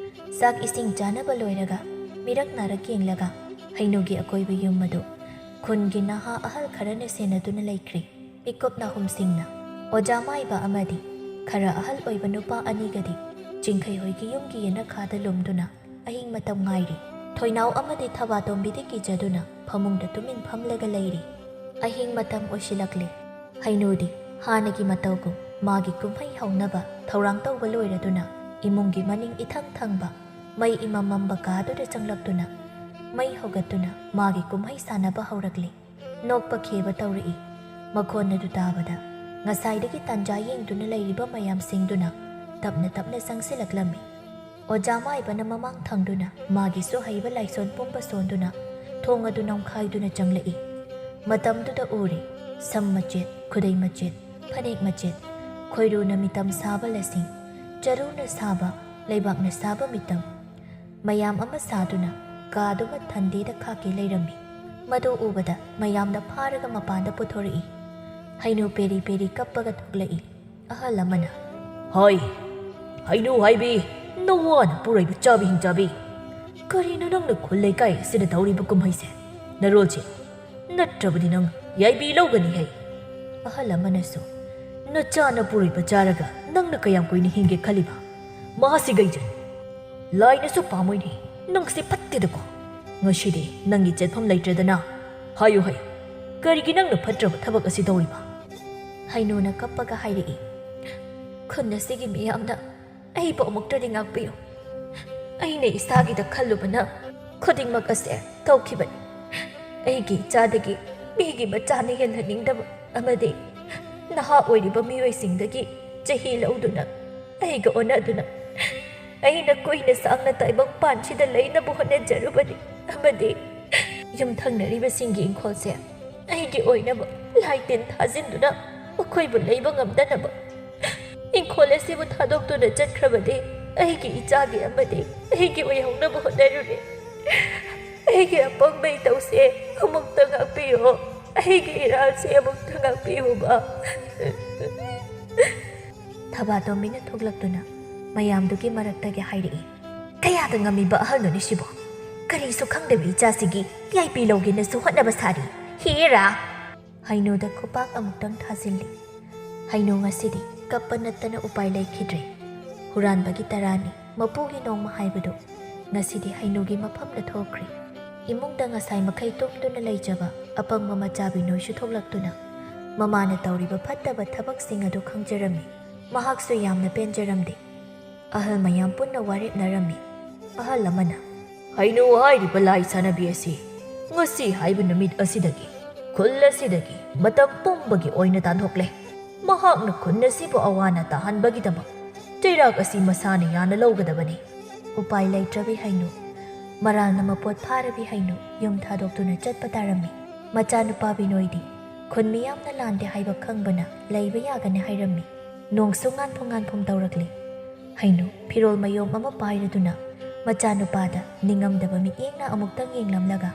ꯆꯥꯛ ꯏꯁꯤꯡ ꯆꯥꯅꯕ ꯂꯣꯏꯔꯒ ꯃꯤꯔꯛ ꯌꯦꯡꯂꯒ ꯍꯩꯅꯧꯒꯤ ꯑꯀꯣꯏꯕ ꯌꯨꯝ ꯑꯗꯨ ꯈꯨꯟꯒꯤ ꯅꯍꯥ ꯑꯍꯜ ꯈꯔꯅ ꯁꯦꯟꯅꯗꯨꯅ ꯂꯩꯈ꯭ꯔꯤ꯫ ꯃꯤꯀꯨꯞ ꯅꯥꯍꯨꯝꯁꯤꯡꯅ ꯑꯣꯖꯥ ꯃꯥꯏꯕ ꯑꯃꯗꯤ ꯈꯔ ꯑꯍꯜ ꯑꯣꯏꯕ ꯅꯨꯄꯥ ꯑꯅꯤꯒꯗꯤ ꯆꯤꯡꯈꯩꯍꯣꯏꯒꯤ ꯌꯨꯝꯒꯤ ꯌꯦꯅꯈꯥꯗ ꯂꯨꯝꯗꯨꯅ ꯑꯍꯤꯡ ꯃꯇꯝ ꯉꯥꯏꯔꯤ꯫ ꯊꯣꯏꯅꯥꯎ ꯑꯃꯗꯤ ꯊꯕꯥꯇꯣꯝꯕꯤꯗꯤ ꯀꯤꯖꯗꯨꯅ ꯐꯃꯨꯡꯗ ꯇꯨꯃꯤꯟ ꯐꯝꯂꯒ ꯂꯩꯔꯤ꯫ ꯑꯍꯤꯡ ꯃꯇꯝ ꯑꯣꯏꯁꯤꯜꯂꯛꯂꯦ꯫ ꯍꯩꯅꯨꯗꯤ ꯍꯥꯟꯅꯒꯤ ꯃꯇꯧꯒꯨꯝ ꯃꯥꯒꯤ ꯀꯨꯝꯍꯩ ꯍꯧꯅꯕ ꯊꯧꯔꯥꯡ ꯇꯧꯕ ꯂꯣꯏꯔꯗꯨꯅ ꯏꯃꯨꯡꯒꯤ ꯃꯅꯤꯡ ꯏꯊꯪ ꯊꯪꯕ ꯃꯩ ꯏꯃꯝꯃꯝꯕ ꯀꯥꯗꯨꯗ ꯆꯪꯂꯛꯇꯨꯅ ꯃꯩ ꯍꯧꯒꯠꯇꯨꯅ ꯃꯥꯒꯤ ꯀꯨꯝꯍꯩ ꯁꯥꯟꯅꯕ ꯍꯧꯔꯛꯂꯤ꯫ ꯅꯣꯛꯄ ꯈꯦꯕ ꯇꯧꯔꯛꯏ꯫ ꯃꯈꯣꯟ ꯑꯗꯨ ꯇꯥꯕꯗ ꯉꯁꯥꯏꯗꯒꯤ ꯇꯟꯖꯥ ꯌꯦꯡꯗꯨꯅ ꯂꯩꯔꯤꯕ ꯃꯌꯥꯝꯁꯤꯡꯗꯨꯅ ꯇꯞꯅ ꯆꯪꯁꯤꯜꯂꯛꯂꯝꯃꯤ꯫ ꯑꯣꯖꯥ ꯃꯥꯏꯕꯅ ꯃꯃꯥꯡ ꯊꯪꯗꯨꯅ ꯃꯥꯒꯤꯁꯨ ꯍꯩꯕ ꯂꯥꯏꯁꯣꯟ ꯄꯨꯝꯕ ꯁꯣꯟꯗꯨꯅ ꯊꯣꯡ ꯑꯗꯨ ꯅꯝꯈꯥꯏꯗꯨꯅ ꯆꯪꯂꯛꯏ꯫ ꯃꯇꯝꯗꯨꯗ ꯎꯔꯤ ꯁꯝ ꯃꯆꯦꯠ, ꯈꯨꯗꯩ ꯃꯆꯦꯠ, ꯐꯅꯦꯛ ꯃꯆꯦꯠ, ꯈꯣꯏꯔꯨꯅ ꯃꯤꯇꯝ ꯁꯥꯕ ꯂꯁꯤꯡ, ꯆꯔꯨꯅ ꯁꯥꯕ, ꯂꯩꯕꯥꯛꯅ ꯁꯥꯕ ꯃꯤꯇꯝ ꯃꯌꯥꯝ ꯑꯃ ꯁꯥꯗꯨꯅ ꯀꯥꯗꯨꯃ ꯊꯟꯗꯦꯗ ꯈꯥꯛꯀꯦ ꯂꯩꯔꯝꯃꯤ꯫ ꯃꯗꯨ ꯎꯕꯗ ꯃꯌꯥꯝꯅ ꯐꯥꯔꯒ ꯃꯄꯥꯟꯗ ꯄꯨꯊꯣꯔꯛꯏ꯫ ꯍꯩꯅꯨ ꯄꯦꯔꯤ ꯄꯦꯔꯤ ꯀꯞꯄꯒ ꯊꯣꯛꯂꯛꯏ꯫ ꯑꯍꯜ ꯑꯃꯅ ꯍꯣꯏ ꯍꯩꯅꯨ ꯍꯥꯏꯕꯤ, ꯅꯋꯥꯅ ꯄꯨꯔꯛꯏꯕ ꯆꯥꯕꯤ ꯍꯤꯡꯆꯥꯕꯤ, ꯀꯔꯤꯅꯣ ꯅꯪꯅ ꯈꯨꯜ ꯂꯩꯀꯥꯏ ꯑꯁꯤꯗ ꯇꯧꯔꯤꯕ ꯀꯨꯝꯍꯩꯁꯦ? ꯅꯔꯣꯜꯁꯦ ꯅꯠꯇ꯭ꯔꯕꯗꯤ ꯅꯪ ꯌꯥꯏꯕꯤ ꯂꯧꯒꯅꯤ ꯍꯩ꯫ ꯑꯍꯜ ꯑꯃꯅꯁꯨ ꯅꯆꯥꯅ ꯄꯨꯔꯛꯏꯕ ꯆꯥꯔꯒ ꯅꯪꯅ ꯀꯌꯥꯝ ꯀꯨꯏꯅ ꯍꯤꯡꯒꯦ ꯈꯜꯂꯤꯕ? ꯃꯍꯥꯁꯤꯒꯩꯖ ꯂꯥꯏꯅꯁꯨ ꯄꯥꯝꯃꯣꯏꯅꯤ, ꯅꯪꯁꯦ ꯐꯠꯇꯦꯗꯀꯣ꯫ ꯉꯁꯤꯗꯤ ꯅꯪꯒꯤ ꯆꯠꯐꯝ ꯂꯩꯇ꯭ꯔꯗꯅ ꯍꯥꯏꯌꯨ ꯀꯔꯤꯒꯤ ꯅꯪꯅ ꯐꯠꯇ꯭ꯔꯕ ꯊꯕꯛ ꯑꯁꯤ ꯇꯧꯔꯤꯕ? ꯍꯩꯅꯨꯅ ꯀꯞꯄꯒ ꯍꯥꯏꯔꯛꯏ꯫ ꯈꯨꯟ ꯑꯁꯤꯒꯤ ꯃꯤꯌꯥꯝꯅ ꯑꯩꯕꯨ ꯑꯃꯨꯛꯇꯗꯤ ꯉꯥꯛꯄꯤꯌꯨ꯫ ꯑꯩꯅ ꯏꯁꯥꯒꯤꯗ ꯈꯜꯂꯨꯕꯅ ꯈꯨꯗꯤꯡꯃꯛ ꯑꯁꯦ ꯇꯧꯈꯤꯕꯅꯤ꯫ ꯑꯩꯒꯤ ꯏꯆꯥꯗꯒꯤ ꯃꯤꯒꯤ ꯃꯆꯥꯅ ꯌꯦꯜꯍꯟꯅꯤꯡꯗꯕ ꯑꯃꯗꯤ ꯅꯍꯥ ꯑꯣꯏꯔꯤꯕ ꯃꯤꯑꯣꯏꯁꯤꯡꯗꯒꯤ ꯆꯍꯤ ꯂꯧꯗꯨꯅ ꯑꯩꯒ ꯑꯣꯟꯅꯗꯨꯅ ꯑꯩꯅ ꯀꯨꯏꯅ ꯁꯥꯡꯅ ꯇꯥꯏꯕꯪꯄꯥꯟꯁꯤꯗ ꯂꯩꯅꯕ ꯍꯣꯠꯅꯖꯔꯨꯕꯅꯤ ꯑꯃꯗꯤ ꯌꯨꯝꯊꯪꯅꯔꯤꯕꯁꯤꯡꯒꯤ ꯏꯪꯈꯣꯜꯁꯦ ꯑꯩꯒꯤ ꯑꯣꯏꯅꯕ ꯂꯥꯏ ꯇꯤꯟ ꯊꯥꯖꯤꯟꯗꯨꯅ ꯃꯈꯣꯏꯕꯨ ꯂꯩꯕ ꯉꯝꯗꯅꯕ ꯏꯪꯈꯣꯜ ꯑꯁꯤꯕꯨ ꯊꯥꯗꯣꯛꯇꯨꯅ ꯆꯠꯈ꯭ꯔꯕꯗꯤ ꯑꯩꯒꯤ ꯏꯆꯥꯒꯤ ꯑꯃꯗꯤ ꯑꯩꯒꯤ ꯑꯣꯏꯍꯧꯅꯕ ꯍꯣꯠꯅꯔꯨꯔꯦ꯫ ꯑꯩꯒꯤ ꯑꯄꯪꯕ ꯏꯇꯧꯁꯦ ꯑꯃꯨꯛꯇ ꯉꯥꯛꯄꯤꯌꯣ꯫ ꯑꯩꯒꯤ ꯏꯔꯥꯜꯁꯦ ꯑꯃꯨꯛꯇ ꯉꯥꯛꯄꯤꯌꯨꯕ꯫ ꯊꯕꯥꯇꯣꯝꯕꯤꯅ ꯊꯣꯛꯂꯛꯇꯨꯅ ꯃꯌꯥꯝꯗꯨꯒꯤ ꯃꯔꯛꯇꯒꯤ ꯍꯥꯏꯔꯛꯏ꯫ ꯀꯌꯥꯗ ꯉꯝꯃꯤꯕ ꯑꯍꯜꯅꯣꯅꯤ ꯁꯤꯕꯣ? ꯀꯔꯤꯁꯨ ꯈꯪꯗꯕ ꯏꯆꯥꯁꯤꯒꯤ ꯌꯥꯏꯄꯤ ꯂꯧꯒꯦꯅꯁꯨ ꯍꯣꯠꯅꯕ ꯁꯥꯔꯤ꯫ ꯍꯦꯔꯥ! ꯍꯩꯅꯨꯗ ꯈꯨꯄꯥꯛ ꯑꯃꯨꯛꯇꯪ ꯊꯥꯖꯤꯜꯂꯤ꯫ ꯍꯩꯅꯨ ꯉꯁꯤꯗꯤ ꯀꯞꯄ ꯅꯠꯇꯅ ꯎꯄꯥꯏ ꯂꯩꯈꯤꯗ꯭ꯔꯦ꯫ ꯍꯨꯔꯥꯟꯕꯒꯤ ꯇꯔꯥꯅꯤ ꯃꯄꯨꯒꯤ ꯅꯣꯡꯃ ꯍꯥꯏꯕꯗꯨ ꯉꯁꯤꯗꯤ ꯍꯩꯅꯨꯒꯤ ꯃꯐꯝꯗ ꯊꯣꯛꯈ꯭ꯔꯤ꯫ ꯏꯃꯨꯡꯗ ꯉꯁꯥꯏ ꯃꯈꯩ ꯇꯨꯝꯗꯨꯅ ꯂꯩꯖꯕ ꯑꯄꯪꯕ ꯃꯆꯥꯕꯤ ꯅꯣꯏꯁꯨ ꯊꯣꯛꯂꯛꯇꯨꯅ ꯃꯃꯥꯅ ꯇꯧꯔꯤꯕ ꯐꯠꯇꯕ ꯊꯕꯛꯁꯤꯡ ꯑꯗꯨ ꯈꯪꯖꯔꯝꯃꯤ꯫ ꯃꯍꯥꯛꯁꯨ ꯌꯥꯝꯅ ꯄꯦꯟꯖꯔꯝꯗꯦ꯫ ꯑꯍꯜ ꯃꯌꯥꯝ ꯄꯨꯟꯅ ꯋꯥꯔꯦꯞꯅꯔꯝꯃꯤ꯫ ꯑꯍꯜ ꯑꯃꯅ ꯍꯩꯅꯨ ꯍꯥꯏꯔꯤꯕ ꯂꯥꯏ ꯁꯥꯟꯅꯕꯤ ꯑꯁꯤ ꯉꯁꯤ ꯍꯥꯏꯕ ꯅꯨꯃꯤꯠ ꯑꯁꯤꯗꯒꯤ ꯈꯨꯜ ꯑꯁꯤꯗꯒꯤ ꯃꯇꯝ ꯄꯨꯝꯕꯒꯤ ꯑꯣꯏꯅ ꯇꯥꯟꯊꯣꯛꯂꯦ꯫ ꯃꯍꯥꯛꯅ ꯈꯨꯟ ꯑꯁꯤꯕꯨ ꯑꯋꯥꯅ ꯇꯥꯍꯟꯕꯒꯤꯗꯃꯛ ꯆꯩꯔꯥꯛ ꯑꯁꯤ ꯃꯁꯥꯅ ꯌꯥꯅ ꯂꯧꯒꯗꯕꯅꯤ꯫ ꯎꯄꯥꯏ ꯂꯩꯇ꯭ꯔꯕꯤ ꯍꯩꯅꯨ, ꯃꯔꯥꯜꯅ ꯃꯄꯣꯠ ꯐꯥꯔꯕꯤ ꯍꯩꯅꯨ ꯌꯨꯝ ꯊꯥꯗꯣꯛꯇꯨꯅ ꯆꯠꯄ ꯇꯥꯔꯝꯃꯤ꯫ ꯃꯆꯥꯅꯨꯄꯥ ꯕꯤꯅꯣꯏꯗꯤ ꯈꯨꯟ ꯃꯤꯌꯥꯝꯅ ꯂꯥꯟꯗꯦ ꯍꯥꯏꯕ ꯈꯪꯕꯅ ꯂꯩꯕ ꯌꯥꯒꯅꯤ ꯍꯥꯏꯔꯝꯃꯤ꯫ ꯅꯣꯡꯁꯨ ꯉꯥꯟꯐꯨꯝ ꯇꯧꯔꯛꯂꯤ꯫ ꯍꯩꯅꯨ ꯐꯤꯔꯣꯜ ꯃꯌꯣꯝ ꯑꯃ ꯄꯥꯏꯔꯗꯨꯅ ꯃꯆꯥꯅꯨꯄꯥꯗ ꯅꯤꯡꯉꯝꯗꯕ ꯃꯤꯠꯌꯦꯡꯅ ꯑꯃꯨꯛꯇꯪ ꯌꯦꯡꯂꯝꯂꯒ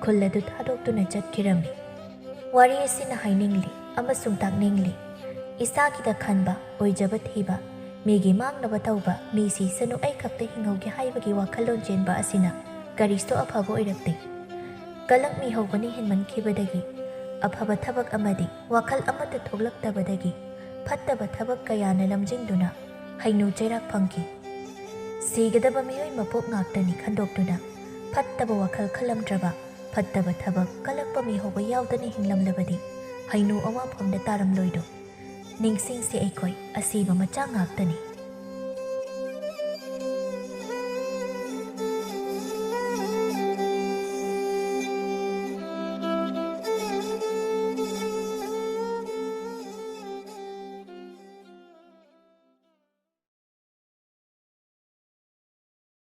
ꯈꯨꯜ ꯑꯗꯨ ꯊꯥꯗꯣꯛꯇꯨꯅ ꯆꯠꯈꯤꯔꯝꯃꯤ꯫ ꯋꯥꯔꯤ ꯑꯁꯤꯅ ꯍꯥꯏꯅꯤꯡꯂꯤ ꯑꯃꯁꯨꯡ ꯇꯥꯛꯅꯤꯡꯂꯤ ꯏꯁꯥꯒꯤꯗ ꯈꯟꯕ, ꯑꯣꯏꯖꯕ ꯊꯤꯕ, ꯃꯤꯒꯤ ꯃꯥꯡꯅꯕ ꯇꯧꯕ, ꯃꯤ ꯁꯤꯁꯅꯨ ꯑꯩ ꯈꯛꯇ ꯍꯤꯡꯍꯧꯒꯦ ꯍꯥꯏꯕꯒꯤ ꯋꯥꯈꯜꯂꯣꯟ ꯆꯦꯟꯕ ꯑꯁꯤꯅ ꯀꯔꯤꯁꯨ ꯑꯐꯕ ꯑꯣꯏꯔꯛꯇꯦ꯫ ꯀꯂꯛ ꯃꯤꯍꯧꯕꯅ ꯍꯦꯟꯃꯟꯈꯤꯕꯗꯒꯤ, ꯑꯐꯕ ꯊꯕꯛ ꯑꯃꯗꯤ ꯋꯥꯈꯜ ꯑꯃꯠꯇ ꯊꯣꯛꯂꯛꯇꯕꯗꯒꯤ ꯐꯠꯇꯕ ꯊꯕꯛ ꯀꯌꯥꯅ ꯂꯝꯖꯤꯡꯗꯨꯅ ꯍꯩꯅꯨ ꯆꯩꯔꯥꯛ ꯐꯪꯈꯤ꯫ ꯁꯤꯒꯗꯕ ꯃꯤꯑꯣꯏ ꯃꯄꯣꯛ ꯉꯥꯛꯇꯅꯤ ꯈꯟꯗꯣꯛꯇꯨꯅ ꯐꯠꯇꯕ ꯋꯥꯈꯜ ꯈꯜꯂꯝꯗ꯭ꯔꯕ, ꯐꯠꯇꯕ ꯊꯕꯛ ꯀꯂꯛꯄ ꯃꯤꯍꯧꯕ ꯌꯥꯎꯗꯅ ꯍꯤꯡꯂꯝꯂꯕꯗꯤ ꯍꯩꯅꯨ ꯑꯋꯥꯐꯝꯗ ꯇꯥꯔꯝꯂꯣꯏꯗꯣ? ꯅꯤꯡꯁꯤꯡꯁꯤ ꯑꯩꯈꯣꯏ ꯑꯁꯤꯕ ꯃꯆꯥ ꯉꯥꯛꯇꯅꯤ꯫